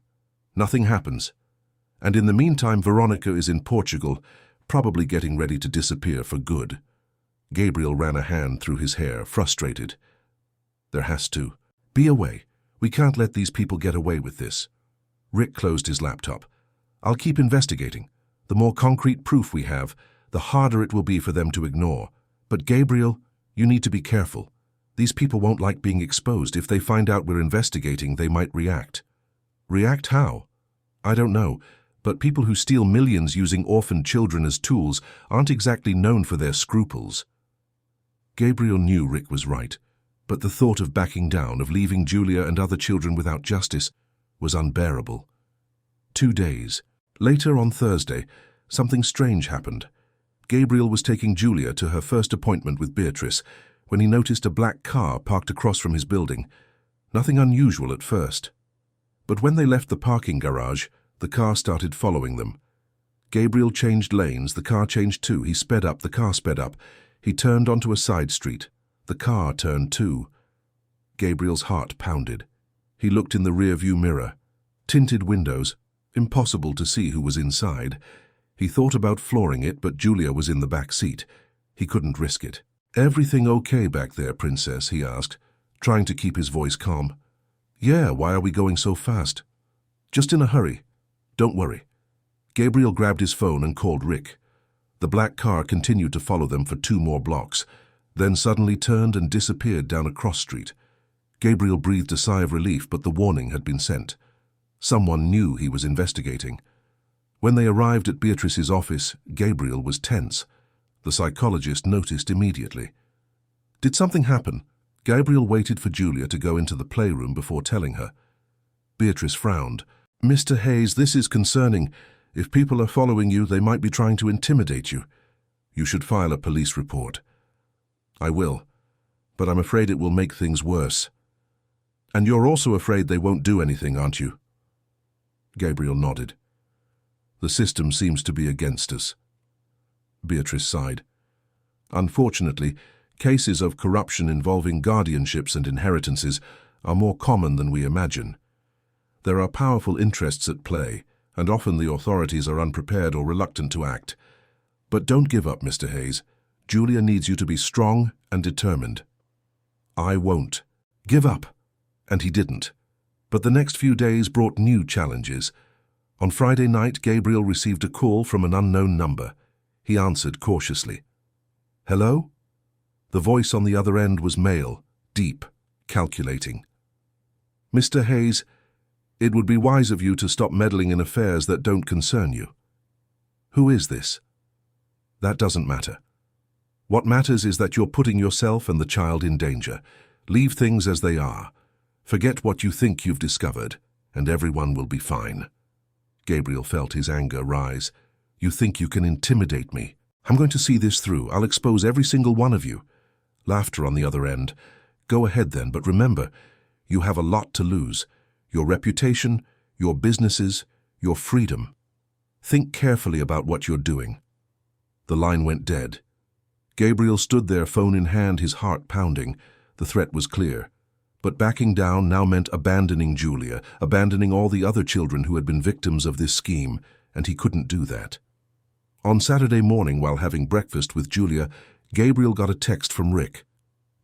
Nothing happens. And in the meantime, Veronica is in Portugal, probably getting ready to disappear for good. Gabriel ran a hand through his hair, frustrated. There has to be a way. We can't let these people get away with this. Rick closed his laptop. I'll keep investigating. The more concrete proof we have, the harder it will be for them to ignore. But Gabriel, you need to be careful. These people won't like being exposed. If they find out we're investigating, they might react. React how? I don't know, but people who steal millions using orphan children as tools aren't exactly known for their scruples. Gabriel knew Rick was right, but the thought of backing down, of leaving Julia and other children without justice, was unbearable. 2 days. Later, on Thursday, something strange happened. Gabriel was taking Julia to her first appointment with Beatrice when he noticed a black car parked across from his building. Nothing unusual at first. But when they left the parking garage, the car started following them. Gabriel changed lanes, the car changed too. He sped up, the car sped up. He turned onto a side street. The car turned too. Gabriel's heart pounded. He looked in the rear-view mirror. Tinted windows. Impossible to see who was inside. He thought about flooring it, but Julia was in the back seat. He couldn't risk it. Everything okay back there, Princess? He asked, trying to keep his voice calm. Yeah, why are we going so fast? Just in a hurry. Don't worry. Gabriel grabbed his phone and called Rick. The black car continued to follow them for 2 more blocks, then suddenly turned and disappeared down a cross street. Gabriel breathed a sigh of relief, but the warning had been sent. Someone knew he was investigating. When they arrived at Beatrice's office, Gabriel was tense. The psychologist noticed immediately. Did something happen? Gabriel waited for Julia to go into the playroom before telling her. Beatrice frowned. Mr. Hayes, this is concerning. If people are following you, they might be trying to intimidate you. You should file a police report. I will, but I'm afraid it will make things worse. And you're also afraid they won't do anything, aren't you? Gabriel nodded. The system seems to be against us. Beatrice sighed. Unfortunately, cases of corruption involving guardianships and inheritances are more common than we imagine. There are powerful interests at play, and often the authorities are unprepared or reluctant to act. But don't give up, Mr. Hayes. Julia needs you to be strong and determined. I won't. Give up. And he didn't. But the next few days brought new challenges. On Friday night, Gabriel received a call from an unknown number. He answered cautiously. Hello? The voice on the other end was male, deep, calculating. Mr. Hayes, it would be wise of you to stop meddling in affairs that don't concern you. Who is this? That doesn't matter. What matters is that you're putting yourself and the child in danger. Leave things as they are. Forget what you think you've discovered, and everyone will be fine. Gabriel felt his anger rise. "You think you can intimidate me? I'm going to see this through. I'll expose every single one of you." Laughter on the other end. "Go ahead then, but remember, you have a lot to lose. Your reputation, your businesses, your freedom. Think carefully about what you're doing." The line went dead. Gabriel stood there, phone in hand, his heart pounding. The threat was clear. But backing down now meant abandoning Julia, abandoning all the other children who had been victims of this scheme, and he couldn't do that. On Saturday morning, while having breakfast with Julia, Gabriel got a text from Rick.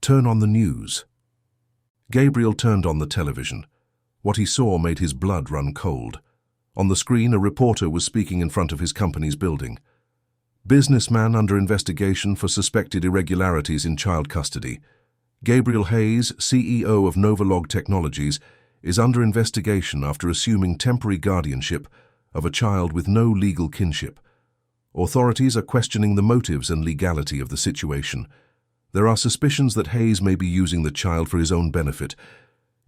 "Turn on the news." Gabriel turned on the television. What he saw made his blood run cold. On the screen, a reporter was speaking in front of his company's building. "Businessman under investigation for suspected irregularities in child custody. Gabriel Hayes, CEO of Novolog Technologies, is under investigation after assuming temporary guardianship of a child with no legal kinship. Authorities are questioning the motives and legality of the situation. There are suspicions that Hayes may be using the child for his own benefit."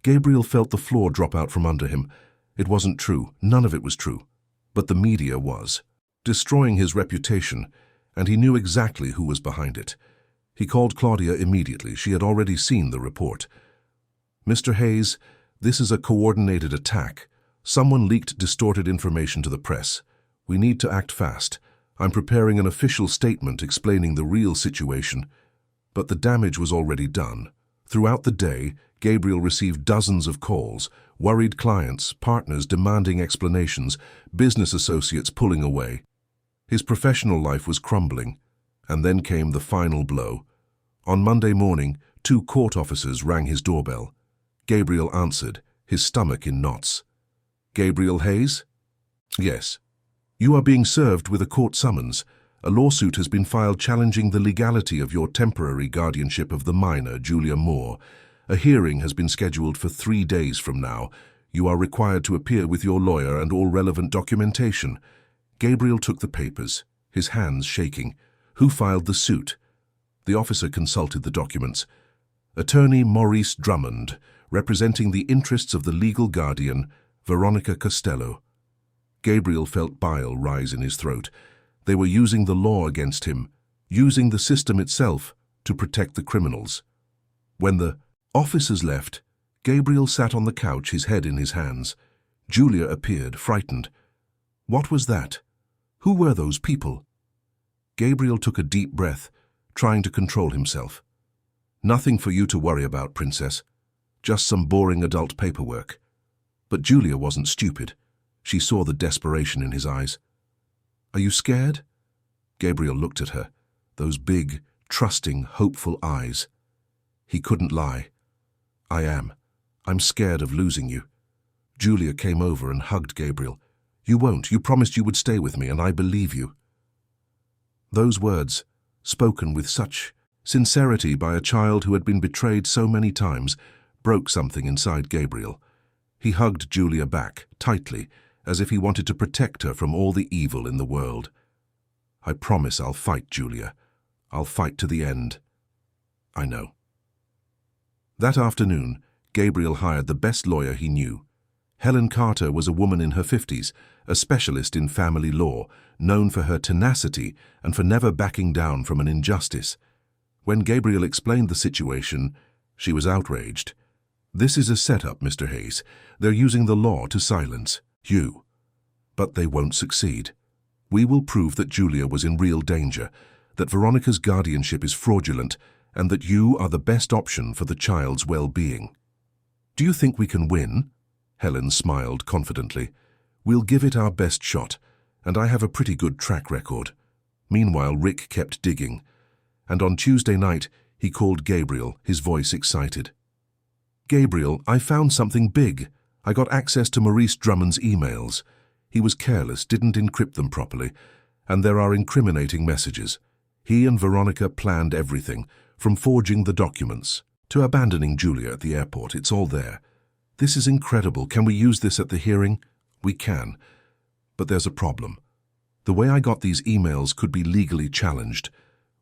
Gabriel felt the floor drop out from under him. It wasn't true. None of it was true. But the media was, destroying his reputation, and he knew exactly who was behind it. He called Claudia immediately. She had already seen the report. "Mr. Hayes, this is a coordinated attack. Someone leaked distorted information to the press. We need to act fast. I'm preparing an official statement explaining the real situation." But the damage was already done. Throughout the day, Gabriel received dozens of calls, worried clients, partners demanding explanations, business associates pulling away. His professional life was crumbling. And then came the final blow. On Monday morning, 2 court officers rang his doorbell. Gabriel answered, his stomach in knots. "Gabriel Hayes?" "Yes." "You are being served with a court summons. A lawsuit has been filed challenging the legality of your temporary guardianship of the minor, Julia Moore. A hearing has been scheduled for 3 days from now. You are required to appear with your lawyer and all relevant documentation." Gabriel took the papers, his hands shaking. "Who filed the suit?" The officer consulted the documents. "Attorney Maurice Drummond, representing the interests of the legal guardian, Veronica Costello." Gabriel felt bile rise in his throat. They were using the law against him, using the system itself to protect the criminals. When the officers left, Gabriel sat on the couch, his head in his hands. Julia appeared, frightened. What was that? Who were those people? Gabriel took a deep breath, trying to control himself. "Nothing for you to worry about, Princess. Just some boring adult paperwork." But Julia wasn't stupid. She saw the desperation in his eyes. "Are you scared?" Gabriel looked at her, those big, trusting, hopeful eyes. He couldn't lie. "I am. I'm scared of losing you." Julia came over and hugged Gabriel. "You won't. You promised you would stay with me, and I believe you." Those words, spoken with such sincerity by a child who had been betrayed so many times, broke something inside Gabriel. He hugged Julia back, tightly, as if he wanted to protect her from all the evil in the world. "I promise I'll fight, Julia. I'll fight to the end." "I know." That afternoon, Gabriel hired the best lawyer he knew. Helen Carter was a woman in her 50s, a specialist in family law, known for her tenacity and for never backing down from an injustice. When Gabriel explained the situation, she was outraged. "This is a setup, Mr. Hayes. They're using the law to silence you. But they won't succeed. We will prove that Julia was in real danger, that Veronica's guardianship is fraudulent, and that you are the best option for the child's well-being." "Do you think we can win?" Helen smiled confidently. "We'll give it our best shot, and I have a pretty good track record." Meanwhile, Rick kept digging, and on Tuesday night he called Gabriel, his voice excited. "Gabriel, I found something big. I got access to Maurice Drummond's emails. He was careless, didn't encrypt them properly, and there are incriminating messages. He and Veronica planned everything, from forging the documents to abandoning Julia at the airport. It's all there. This is incredible. Can we use this at the hearing?" "We can. But there's a problem. The way I got these emails could be legally challenged.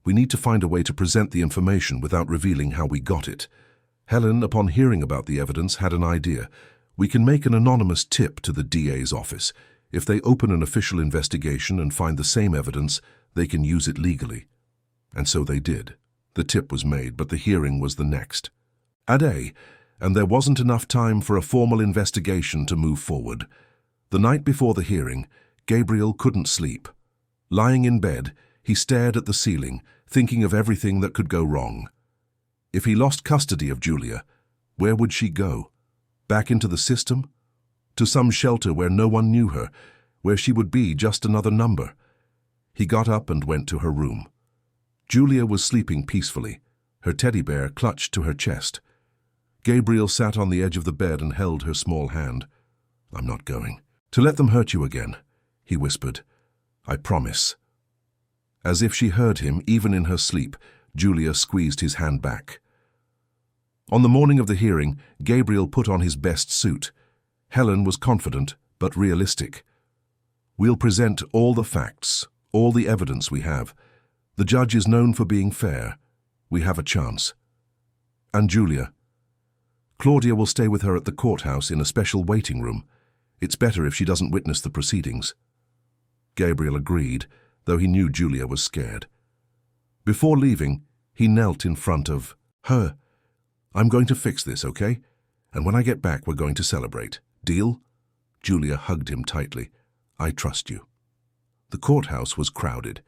We need to find a way to present the information without revealing how we got it." Helen, upon hearing about the evidence, had an idea. "We can make an anonymous tip to the DA's office. If they open an official investigation and find the same evidence, they can use it legally. And so they did. The tip was made, but the hearing was the next day, and there wasn't enough time for a formal investigation to move forward. The night before the hearing, Gabriel couldn't sleep. Lying in bed, he stared at the ceiling, thinking of everything that could go wrong. If he lost custody of Julia, where would she go? Back into the system? To some shelter where no one knew her, where she would be just another number? He got up and went to her room. Julia was sleeping peacefully, her teddy bear clutched to her chest. Gabriel sat on the edge of the bed and held her small hand. "I'm not going to let them hurt you again," he whispered. "I promise." As if she heard him, even in her sleep, Julia squeezed his hand back. On the morning of the hearing, Gabriel put on his best suit. Helen was confident, but realistic. "We'll present all the facts, all the evidence we have. The judge is known for being fair. We have a chance." "And Julia?" "Claudia will stay with her at the courthouse in a special waiting room. It's better if she doesn't witness the proceedings." Gabriel agreed, though he knew Julia was scared. Before leaving, he knelt in front of her. "I'm going to fix this, okay? And when I get back, we're going to celebrate. Deal?" Julia hugged him tightly. "I trust you." The courthouse was crowded.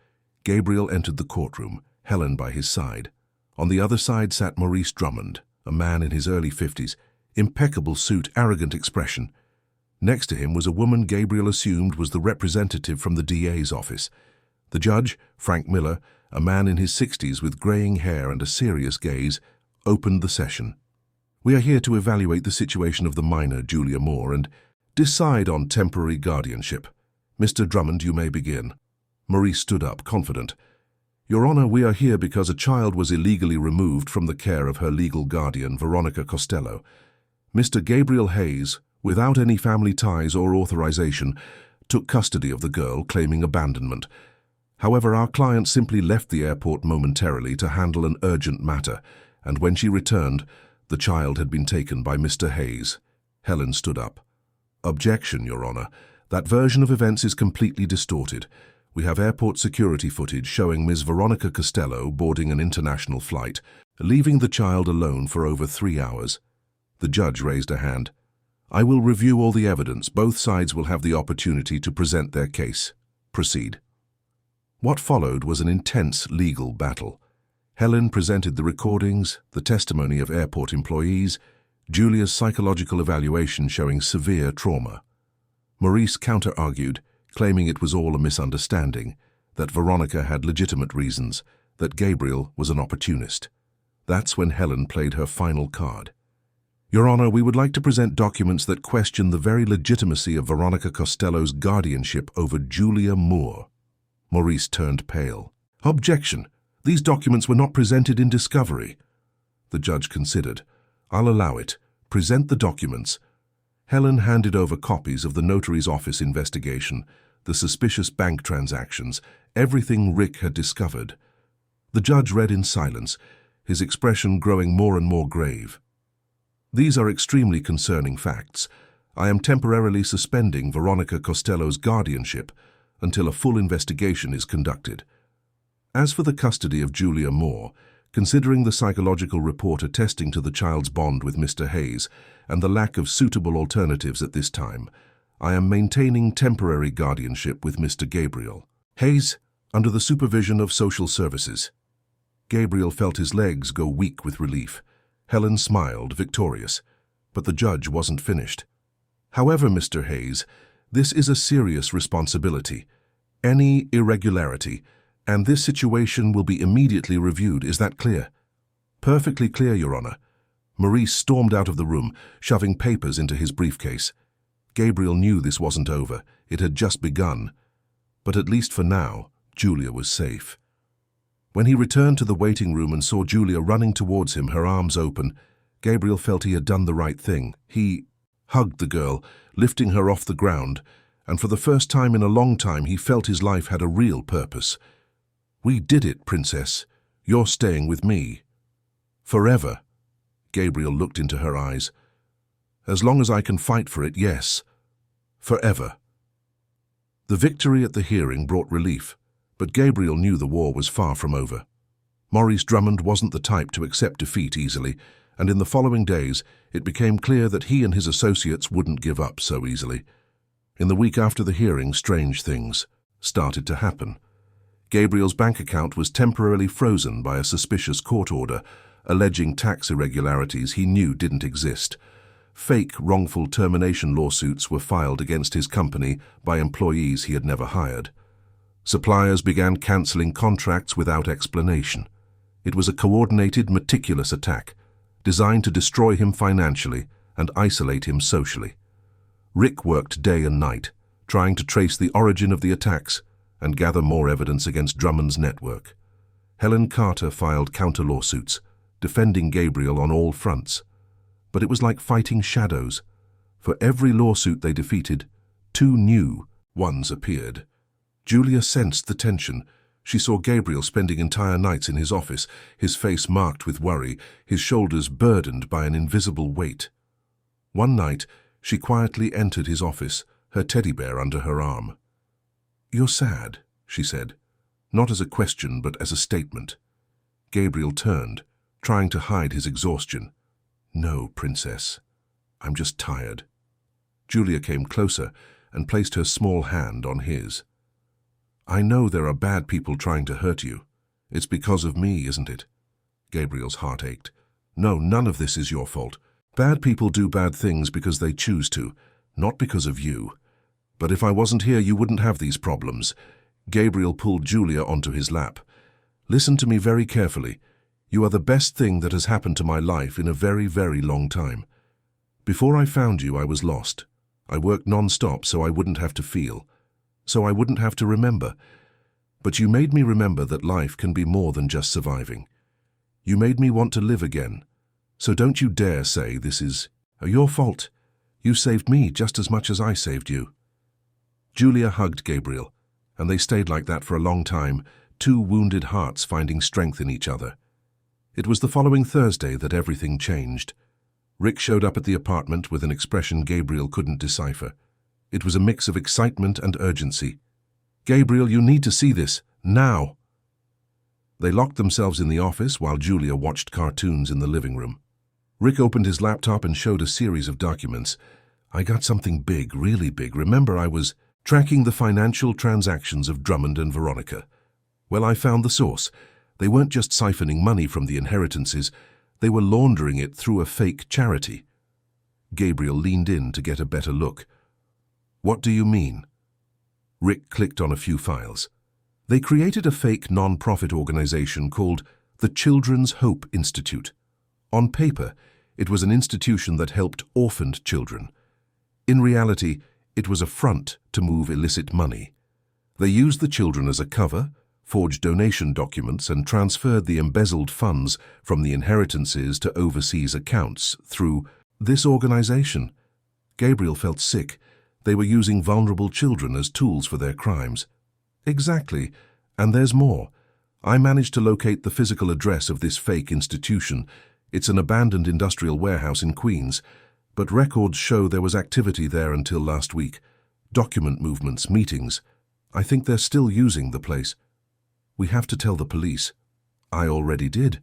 Gabriel entered the courtroom, Helen by his side. On the other side sat Maurice Drummond, a man in his early 50s, impeccable suit, arrogant expression. Next to him was a woman Gabriel assumed was the representative from the DA's office. The judge, Frank Miller, a man in his 60s with graying hair and a serious gaze, opened the session. "We are here to evaluate the situation of the minor, Julia Moore, and decide on temporary guardianship. Mr. Drummond, you may begin." Maurice stood up, confident. "Your Honor, we are here because a child was illegally removed from the care of her legal guardian, Veronica Costello. Mr. Gabriel Hayes, without any family ties or authorization, took custody of the girl, claiming abandonment. However, our client simply left the airport momentarily to handle an urgent matter, and when she returned, the child had been taken by Mr. Hayes." Helen stood up. "Objection, Your Honor. That version of events is completely distorted. We have airport security footage showing Ms. Veronica Costello boarding an international flight, leaving the child alone for over 3 hours." The judge raised a hand. "I will review all the evidence. Both sides will have the opportunity to present their case. Proceed." What followed was an intense legal battle. Helen presented the recordings, the testimony of airport employees, Julia's psychological evaluation showing severe trauma. Maurice counter-argued, claiming it was all a misunderstanding, that Veronica had legitimate reasons, that Gabriel was an opportunist. That's when Helen played her final card. "Your Honor, we would like to present documents that question the very legitimacy of Veronica Costello's guardianship over Julia Moore." Maurice turned pale. "Objection! These documents were not presented in discovery." The judge considered. "I'll allow it. Present the documents." Helen handed over copies of the notary's office investigation, the suspicious bank transactions, everything Rick had discovered. The judge read in silence, his expression growing more and more grave. "These are extremely concerning facts. I am temporarily suspending Veronica Costello's guardianship until a full investigation is conducted. As for the custody of Julia Moore, considering the psychological report attesting to the child's bond with Mr. Hayes and the lack of suitable alternatives at this time, I am maintaining temporary guardianship with Mr. Gabriel Hayes under the supervision of social services." Gabriel felt his legs go weak with relief. Helen smiled, victorious, but the judge wasn't finished. "However, Mr. Hayes, this is a serious responsibility. Any irregularity, and this situation will be immediately reviewed. Is that clear?" "Perfectly clear, Your Honor." Maurice stormed out of the room, shoving papers into his briefcase. Gabriel knew this wasn't over. It had just begun. But at least for now, Julia was safe. When he returned to the waiting room and saw Julia running towards him, her arms open, Gabriel felt he had done the right thing. He hugged the girl, lifting her off the ground, and for the first time in a long time he felt his life had a real purpose. "We did it, Princess. You're staying with me. Forever." Gabriel looked into her eyes. "As long as I can fight for it, yes. Forever." The victory at the hearing brought relief, but Gabriel knew the war was far from over. Maurice Drummond wasn't the type to accept defeat easily, and in the following days it became clear that he and his associates wouldn't give up so easily. In the week after the hearing, strange things started to happen. Gabriel's bank account was temporarily frozen by a suspicious court order, alleging tax irregularities he knew didn't exist. Fake wrongful termination lawsuits were filed against his company by employees he had never hired. Suppliers began cancelling contracts without explanation. It was a coordinated, meticulous attack, designed to destroy him financially and isolate him socially. Rick worked day and night, trying to trace the origin of the attacks and gather more evidence against Drummond's network. Helen Carter filed counter-lawsuits, defending Gabriel on all fronts. But it was like fighting shadows. For every lawsuit they defeated, two new ones appeared. Julia sensed the tension. She saw Gabriel spending entire nights in his office, his face marked with worry, his shoulders burdened by an invisible weight. One night, she quietly entered his office, her teddy bear under her arm. "You're sad," she said, not as a question but as a statement. Gabriel turned, trying to hide his exhaustion. "No, Princess. I'm just tired." Julia came closer and placed her small hand on his. "I know there are bad people trying to hurt you. It's because of me, isn't it?" Gabriel's heart ached. "No, none of this is your fault. Bad people do bad things because they choose to, not because of you. But if I wasn't here, you wouldn't have these problems." Gabriel pulled Julia onto his lap. "Listen to me very carefully. You are the best thing that has happened to my life in a very, very long time. Before I found you, I was lost. I worked non-stop so I wouldn't have to feel, so I wouldn't have to remember. But you made me remember that life can be more than just surviving. You made me want to live again. So don't you dare say this is your fault. You saved me just as much as I saved you." Julia hugged Gabriel, and they stayed like that for a long time, two wounded hearts finding strength in each other. It was the following Thursday that everything changed. Rick showed up at the apartment with an expression Gabriel couldn't decipher. It was a mix of excitement and urgency. "Gabriel, you need to see this, now!" They locked themselves in the office while Julia watched cartoons in the living room. Rick opened his laptop and showed a series of documents. "I got something big, really big. Remember, I was tracking the financial transactions of Drummond and Veronica. Well, I found the source. They weren't just siphoning money from the inheritances, they were laundering it through a fake charity." Gabriel leaned in to get a better look. "What do you mean?" Rick clicked on a few files. They created a fake non-profit organization called the Children's Hope Institute. On paper, it was an institution that helped orphaned children. In reality, it was a front to move illicit money. They used the children as a cover, forged donation documents, and transferred the embezzled funds from the inheritances to overseas accounts through this organization. Gabriel felt sick. They were using vulnerable children as tools for their crimes. Exactly, and there's more. I managed to locate the physical address of this fake institution. It's an abandoned industrial warehouse in Queens, but records show there was activity there until last week. Document movements, meetings. I think they're still using the place. We have to tell the police." "I already did.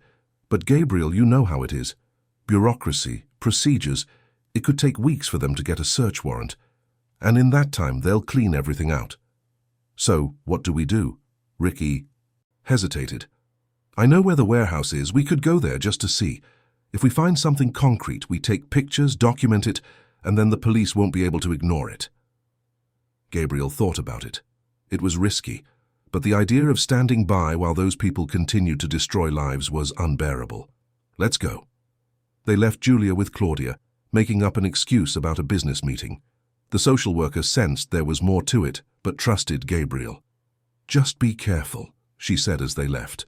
But Gabriel, you know how it is. Bureaucracy, procedures. It could take weeks for them to get a search warrant. And in that time, they'll clean everything out." "So, what do we do?" Ricky hesitated. "I know where the warehouse is. We could go there just to see. If we find something concrete, we take pictures, document it, and then the police won't be able to ignore it." Gabriel thought about it. It was risky, but the idea of standing by while those people continued to destroy lives was unbearable. "Let's go." They left Julia with Claudia, making up an excuse about a business meeting. The social worker sensed there was more to it, but trusted Gabriel. "Just be careful," she said as they left.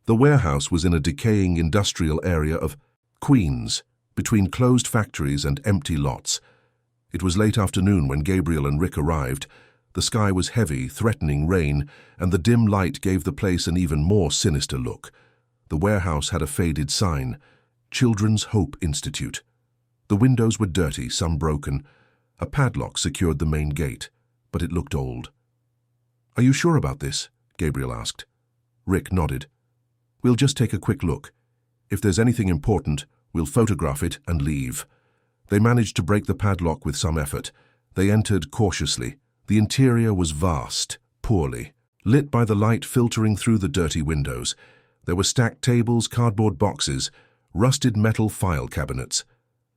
The warehouse was in a decaying industrial area of Queens, between closed factories and empty lots. It was late afternoon when Gabriel and Rick arrived. The sky was heavy, threatening rain, and the dim light gave the place an even more sinister look. The warehouse had a faded sign, Children's Hope Institute. The windows were dirty, some broken. A padlock secured the main gate, but it looked old. "Are you sure about this?" Gabriel asked. Rick nodded. "We'll just take a quick look. If there's anything important, we'll photograph it and leave." They managed to break the padlock with some effort. They entered cautiously. The interior was vast, poorly, lit by the light filtering through the dirty windows. There were stacked tables, cardboard boxes, rusted metal file cabinets.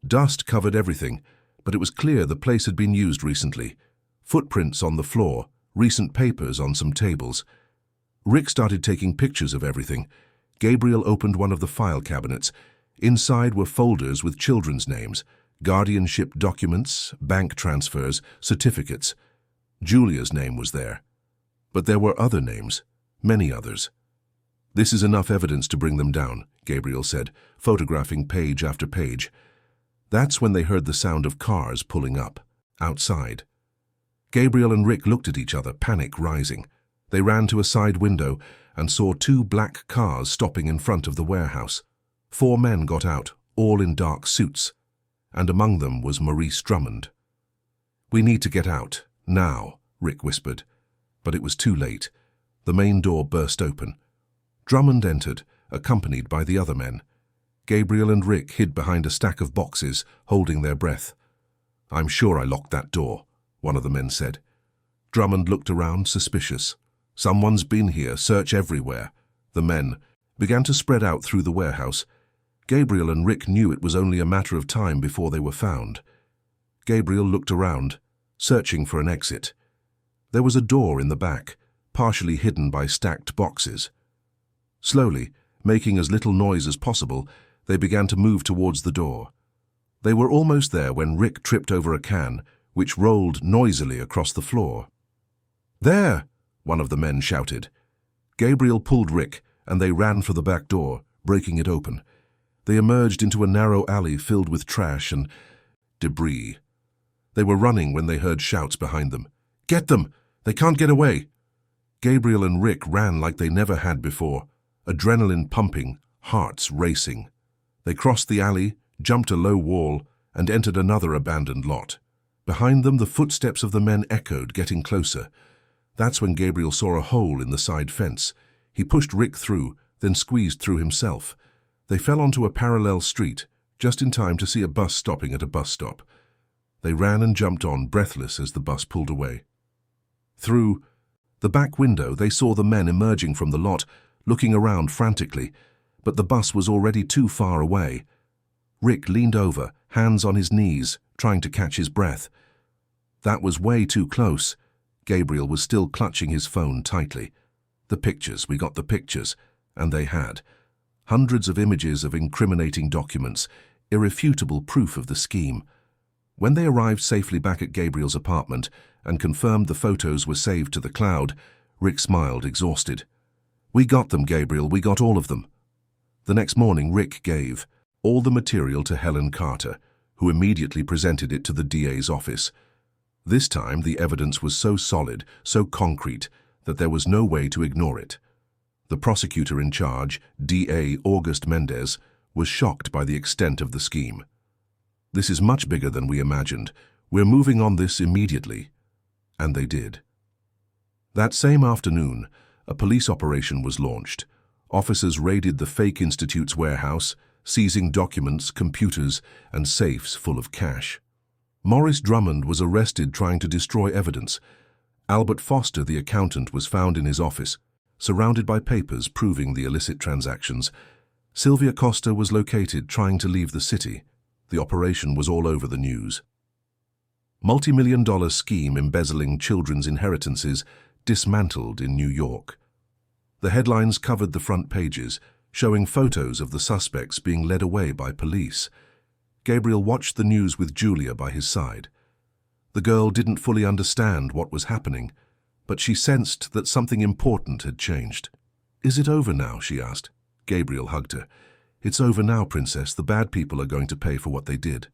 Dust covered everything, but it was clear the place had been used recently. Footprints on the floor, recent papers on some tables. Rick started taking pictures of everything. Gabriel opened one of the file cabinets. Inside were folders with children's names, guardianship documents, bank transfers, certificates. Julia's name was there. But there were other names, many others. "This is enough evidence to bring them down," Gabriel said, photographing page after page. That's when they heard the sound of cars pulling up, outside. Gabriel and Rick looked at each other, panic rising. They ran to a side window and saw 2 black cars stopping in front of the warehouse. 4 men got out, all in dark suits, and among them was Maurice Drummond. "We need to get out, now," Rick whispered. But it was too late. The main door burst open. Drummond entered, accompanied by the other men. Gabriel and Rick hid behind a stack of boxes, holding their breath. "I'm sure I locked that door," one of the men said. Drummond looked around, suspicious. "Someone's been here, search everywhere." The men began to spread out through the warehouse. Gabriel and Rick knew it was only a matter of time before they were found. Gabriel looked around, searching for an exit. There was a door in the back, partially hidden by stacked boxes. Slowly, making as little noise as possible, they began to move towards the door. They were almost there when Rick tripped over a can, which rolled noisily across the floor. "There!" one of the men shouted. Gabriel pulled Rick, and they ran for the back door, breaking it open. They emerged into a narrow alley filled with trash and debris. They were running when they heard shouts behind them. "Get them! They can't get away!" Gabriel and Rick ran like they never had before, adrenaline pumping, hearts racing. They crossed the alley, jumped a low wall, and entered another abandoned lot. Behind them, the footsteps of the men echoed, getting closer. That's when Gabriel saw a hole in the side fence. He pushed Rick through, then squeezed through himself. They fell onto a parallel street, just in time to see a bus stopping at a bus stop. They ran and jumped on, breathless as the bus pulled away. Through the back window, they saw the men emerging from the lot, looking around frantically, but the bus was already too far away. Rick leaned over, hands on his knees, trying to catch his breath. That was way too close. Gabriel was still clutching his phone tightly. "The pictures, we got the pictures." And they had. Hundreds of images of incriminating documents, irrefutable proof of the scheme. When they arrived safely back at Gabriel's apartment and confirmed the photos were saved to the cloud, Rick smiled, exhausted. "We got them, Gabriel, we got all of them." The next morning, Rick gave all the material to Helen Carter, who immediately presented it to the DA's office. This time, the evidence was so solid, so concrete, that there was no way to ignore it. The prosecutor in charge, DA August Mendez, was shocked by the extent of the scheme. "This is much bigger than we imagined. We're moving on this immediately." And they did. That same afternoon, a police operation was launched. Officers raided the fake institute's warehouse, seizing documents, computers, and safes full of cash. Maurice Drummond was arrested trying to destroy evidence. Albert Foster, the accountant, was found in his office, surrounded by papers proving the illicit transactions. Sylvia Costa was located trying to leave the city. The operation was all over the news. Multi-million-dollar scheme embezzling children's inheritances dismantled in New York. The headlines covered the front pages, showing photos of the suspects being led away by police. Gabriel watched the news with Julia by his side. The girl didn't fully understand what was happening, but she sensed that something important had changed. "Is it over now?" she asked. Gabriel hugged her. "It's over now, Princess. The bad people are going to pay for what they did."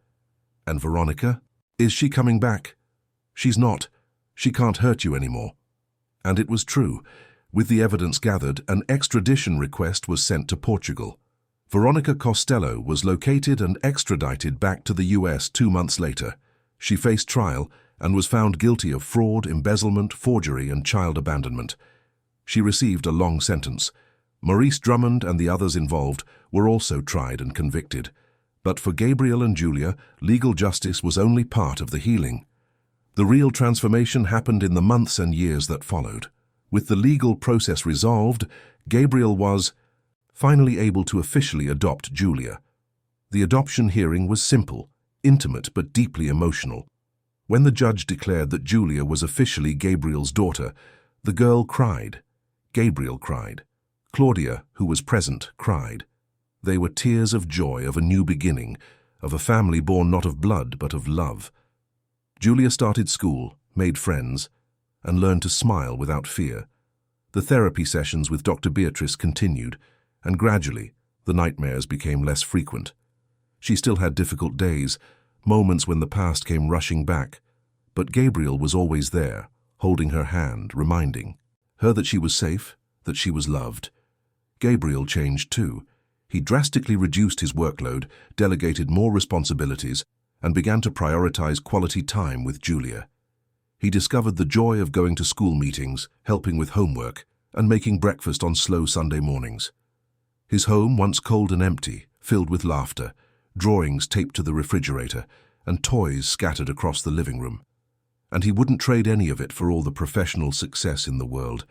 "And Veronica? Is she coming back?" "She's not. She can't hurt you anymore." And it was true. With the evidence gathered, an extradition request was sent to Portugal. Veronica Costello was located and extradited back to the US 2 months later. She faced trial and was found guilty of fraud, embezzlement, forgery, and child abandonment. She received a long sentence. Maurice Drummond and the others involved were also tried and convicted. But for Gabriel and Julia, legal justice was only part of the healing. The real transformation happened in the months and years that followed. With the legal process resolved, Gabriel was finally able to officially adopt Julia. The adoption hearing was simple, intimate but deeply emotional. When the judge declared that Julia was officially Gabriel's daughter, the girl cried. Gabriel cried. Claudia, who was present, cried. They were tears of joy of a new beginning, of a family born not of blood but of love. Julia started school, made friends, and learned to smile without fear. The therapy sessions with Dr. Beatrice continued, and gradually the nightmares became less frequent. She still had difficult days, moments when the past came rushing back, but Gabriel was always there, holding her hand, reminding her that she was safe, that she was loved. Gabriel changed too. He drastically reduced his workload, delegated more responsibilities, and began to prioritize quality time with Julia. He discovered the joy of going to school meetings, helping with homework, and making breakfast on slow Sunday mornings. His home, once cold and empty, filled with laughter, drawings taped to the refrigerator, and toys scattered across the living room. And he wouldn't trade any of it for all the professional success in the world.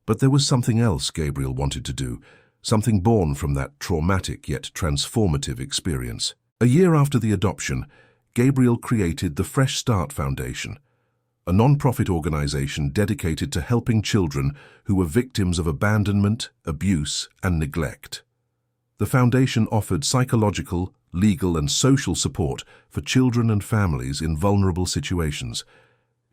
But there was something else Gabriel wanted to do, something born from that traumatic yet transformative experience. A year after the adoption, Gabriel created the Fresh Start Foundation, a non-profit organization dedicated to helping children who were victims of abandonment, abuse, and neglect. The foundation offered psychological, legal, and social support for children and families in vulnerable situations.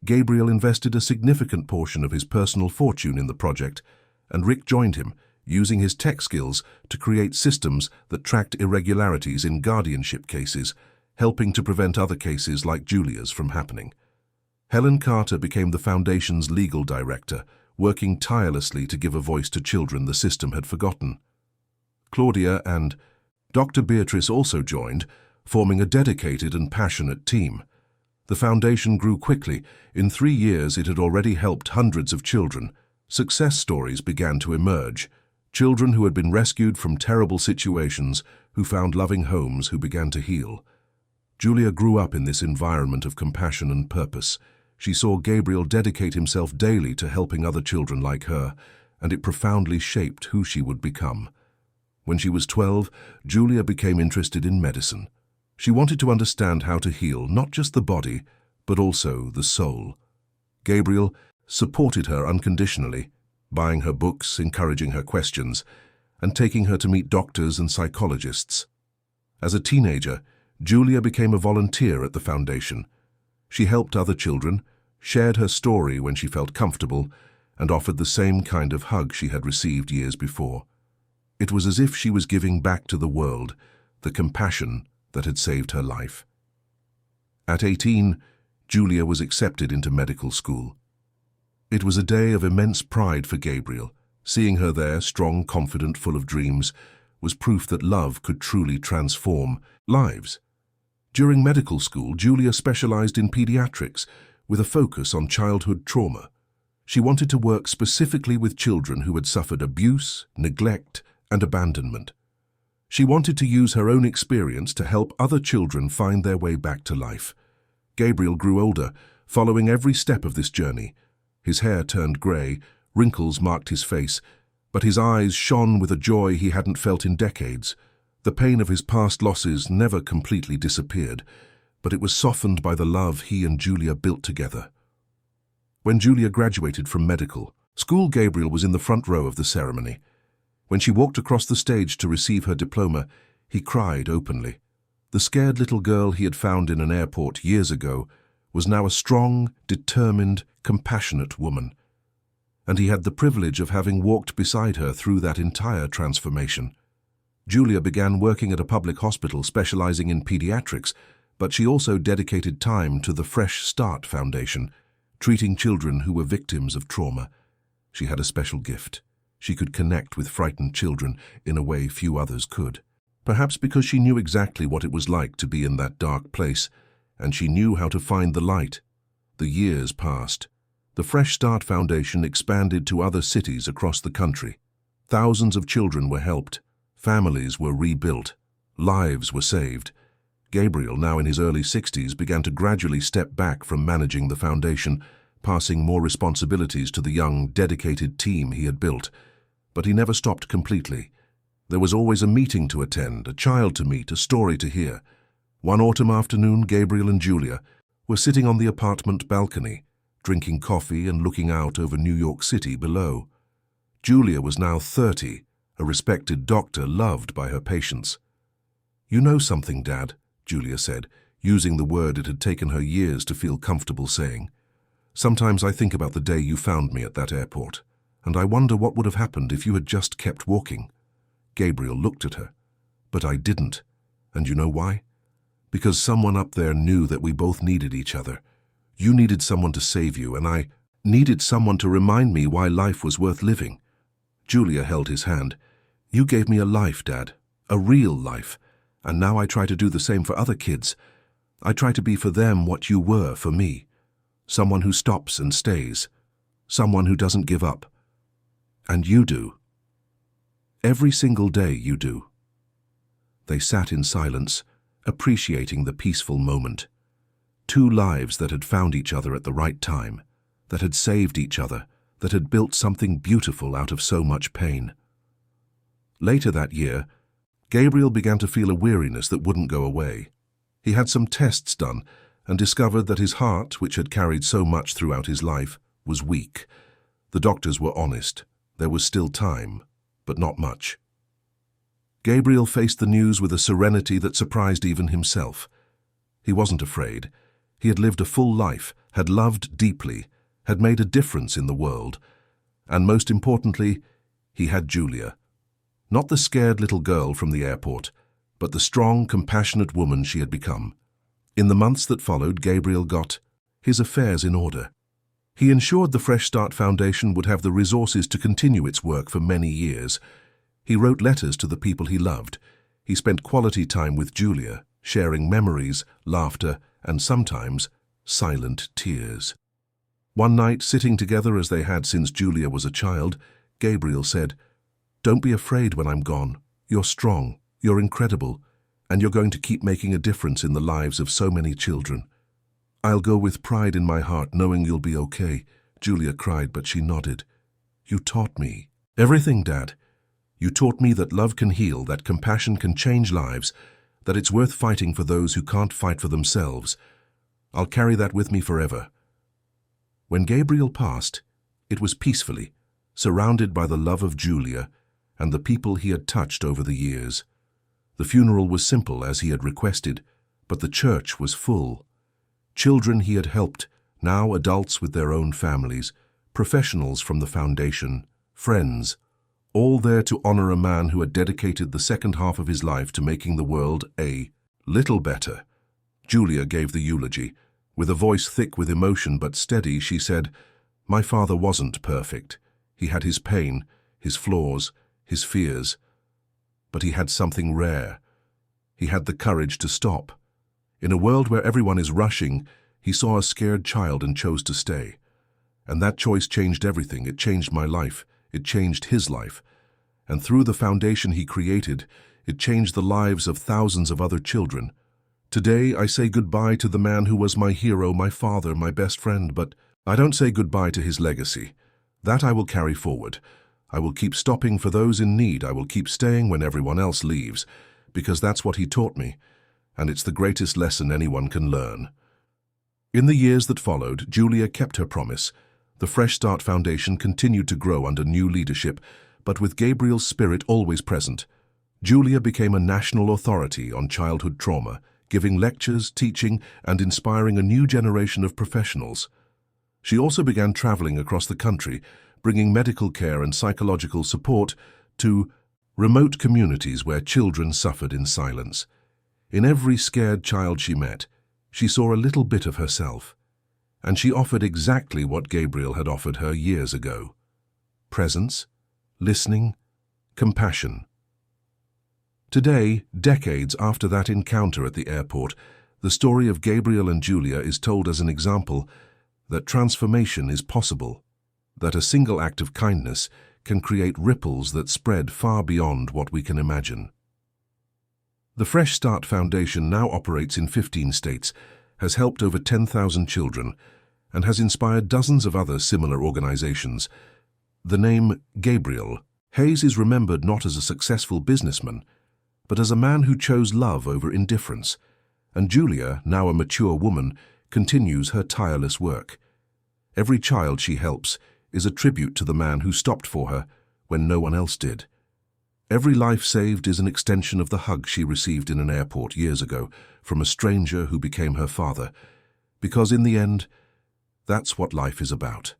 Gabriel invested a significant portion of his personal fortune in the project, and Rick joined him, using his tech skills to create systems that tracked irregularities in guardianship cases, helping to prevent other cases like Julia's from happening. Helen Carter became the foundation's legal director, working tirelessly to give a voice to children the system had forgotten. Claudia and Dr. Beatrice also joined, forming a dedicated and passionate team. The foundation grew quickly. In 3 years, it had already helped hundreds of children. Success stories began to emerge. Children who had been rescued from terrible situations, who found loving homes, who began to heal. Julia grew up in this environment of compassion and purpose. She saw Gabriel dedicate himself daily to helping other children like her, and it profoundly shaped who she would become. When she was 12, Julia became interested in medicine. She wanted to understand how to heal not just the body, but also the soul. Gabriel supported her unconditionally, buying her books, encouraging her questions, and taking her to meet doctors and psychologists. As a teenager, Julia became a volunteer at the foundation. She helped other children, shared her story when she felt comfortable, and offered the same kind of hug she had received years before. It was as if she was giving back to the world the compassion that had saved her life. At 18, Julia was accepted into medical school. It was a day of immense pride for Gabriel. Seeing her there, strong, confident, full of dreams, was proof that love could truly transform lives. During medical school, Julia specialized in pediatrics with a focus on childhood trauma. She wanted to work specifically with children who had suffered abuse, neglect, and abandonment. She wanted to use her own experience to help other children find their way back to life. Gabriel grew older, following every step of this journey. His hair turned grey, wrinkles marked his face, but his eyes shone with a joy he hadn't felt in decades. The pain of his past losses never completely disappeared, but it was softened by the love he and Julia built together. When Julia graduated from medical school, Gabriel was in the front row of the ceremony. When she walked across the stage to receive her diploma, he cried openly. The scared little girl he had found in an airport years ago was now a strong, determined, compassionate woman. And he had the privilege of having walked beside her through that entire transformation. Julia began working at a public hospital specializing in pediatrics, but she also dedicated time to the Fresh Start Foundation, treating children who were victims of trauma. She had a special gift. She could connect with frightened children in a way few others could. Perhaps because she knew exactly what it was like to be in that dark place, and she knew how to find the light. The years passed. The Fresh Start Foundation expanded to other cities across the country. Thousands of children were helped. Families were rebuilt. Lives were saved. Gabriel, now in his early 60s, began to gradually step back from managing the foundation, passing more responsibilities to the young, dedicated team he had built. But he never stopped completely. There was always a meeting to attend, a child to meet, a story to hear. One autumn afternoon, Gabriel and Julia were sitting on the apartment balcony, drinking coffee and looking out over New York City below. Julia was now 30, a respected doctor loved by her patients. "You know something, Dad," Julia said, using the word it had taken her years to feel comfortable saying. "Sometimes I think about the day you found me at that airport, and I wonder what would have happened if you had just kept walking." Gabriel looked at her. "But I didn't. And you know why? Because someone up there knew that we both needed each other. You needed someone to save you, and I needed someone to remind me why life was worth living." Julia held his hand. "You gave me a life, Dad, a real life, and now I try to do the same for other kids. I try to be for them what you were for me. Someone who stops and stays. Someone who doesn't give up. And you do. Every single day you do." They sat in silence, appreciating the peaceful moment. Two lives that had found each other at the right time, that had saved each other, that had built something beautiful out of so much pain. Later that year, Gabriel began to feel a weariness that wouldn't go away. He had some tests done and discovered that his heart, which had carried so much throughout his life, was weak. The doctors were honest. There was still time, but not much. Gabriel faced the news with a serenity that surprised even himself. He wasn't afraid. He had lived a full life, had loved deeply, had made a difference in the world. And most importantly, he had Julia. Not the scared little girl from the airport, but the strong, compassionate woman she had become. In the months that followed, Gabriel got his affairs in order. He ensured the Fresh Start Foundation would have the resources to continue its work for many years. He wrote letters to the people he loved. He spent quality time with Julia, sharing memories, laughter, and sometimes silent tears. One night, sitting together as they had since Julia was a child, Gabriel said, "Don't be afraid when I'm gone. You're strong, you're incredible, and you're going to keep making a difference in the lives of so many children. I'll go with pride in my heart knowing you'll be okay." Julia cried, but she nodded. "You taught me everything, Dad. You taught me that love can heal, that compassion can change lives, that it's worth fighting for those who can't fight for themselves. I'll carry that with me forever." When Gabriel passed, it was peacefully, surrounded by the love of Julia and the people he had touched over the years. The funeral was simple as he had requested, but the church was full. Children he had helped, now adults with their own families, professionals from the foundation, friends, all there to honor a man who had dedicated the second half of his life to making the world a little better. Julia gave the eulogy. With a voice thick with emotion but steady, she said, "My father wasn't perfect. He had his pain, his flaws, his fears. But he had something rare. He had the courage to stop. In a world where everyone is rushing, he saw a scared child and chose to stay. And that choice changed everything. It changed my life. It changed his life. And through the foundation he created, it changed the lives of thousands of other children. Today I say goodbye to the man who was my hero, my father, my best friend, but I don't say goodbye to his legacy. That I will carry forward. I will keep stopping for those in need. I will keep staying when everyone else leaves, because that's what he taught me, and it's the greatest lesson anyone can learn." In the years that followed, Julia kept her promise. The Fresh Start Foundation continued to grow under new leadership, but with Gabriel's spirit always present. Julia became a national authority on childhood trauma, giving lectures, teaching, and inspiring a new generation of professionals. She also began traveling across the country, bringing medical care and psychological support to remote communities where children suffered in silence. In every scared child she met, she saw a little bit of herself, and she offered exactly what Gabriel had offered her years ago: presence, listening, compassion. Today, decades after that encounter at the airport, the story of Gabriel and Julia is told as an example that transformation is possible, that a single act of kindness can create ripples that spread far beyond what we can imagine. The Fresh Start Foundation now operates in 15 states, has helped over 10,000 children, and has inspired dozens of other similar organizations. The name Gabriel Hayes is remembered not as a successful businessman, but as a man who chose love over indifference, and Julia, now a mature woman, continues her tireless work. Every child she helps is a tribute to the man who stopped for her when no one else did. Every life saved is an extension of the hug she received in an airport years ago from a stranger who became her father, because in the end, that's what life is about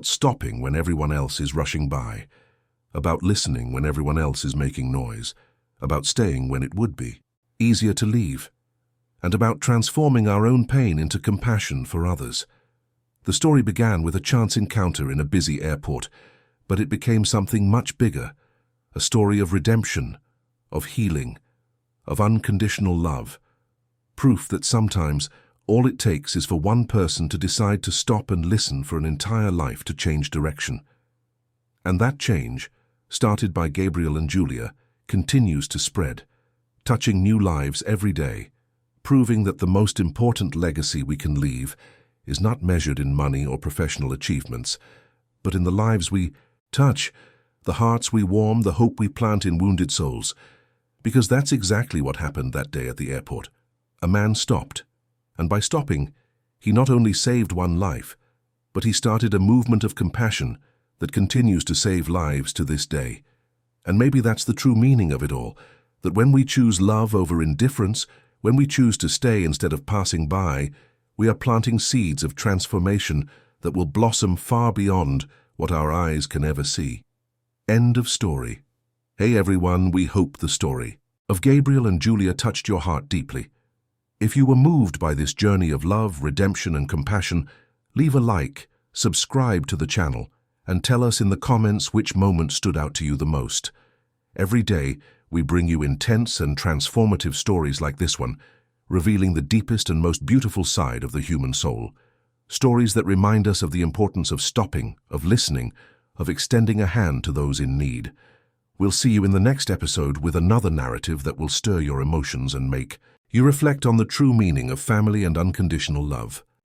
stopping when everyone else is rushing by, about listening when everyone else is making noise, about staying when it would be easier to leave, and about transforming our own pain into compassion for others. The story began with a chance encounter in a busy airport, but it became something much bigger, a story of redemption, of healing, of unconditional love, proof that sometimes all it takes is for one person to decide to stop and listen for an entire life to change direction. And that change, started by Gabriel and Julia, continues to spread, touching new lives every day, proving that the most important legacy we can leave is not measured in money or professional achievements, but in the lives we touch, the hearts we warm, the hope we plant in wounded souls. Because that's exactly what happened that day at the airport. A man stopped, and by stopping, he not only saved one life, but he started a movement of compassion that continues to save lives to this day. And maybe that's the true meaning of it all, that when we choose love over indifference, when we choose to stay instead of passing by, we are planting seeds of transformation that will blossom far beyond what our eyes can ever see. End of story. Hey everyone, we hope the story of Gabriel and Julia touched your heart deeply. If you were moved by this journey of love, redemption, and compassion, leave a like, subscribe to the channel, and tell us in the comments which moment stood out to you the most. Every day, we bring you intense and transformative stories like this one, revealing the deepest and most beautiful side of the human soul. Stories that remind us of the importance of stopping, of listening, of extending a hand to those in need. We'll see you in the next episode with another narrative that will stir your emotions and make you reflect on the true meaning of family and unconditional love.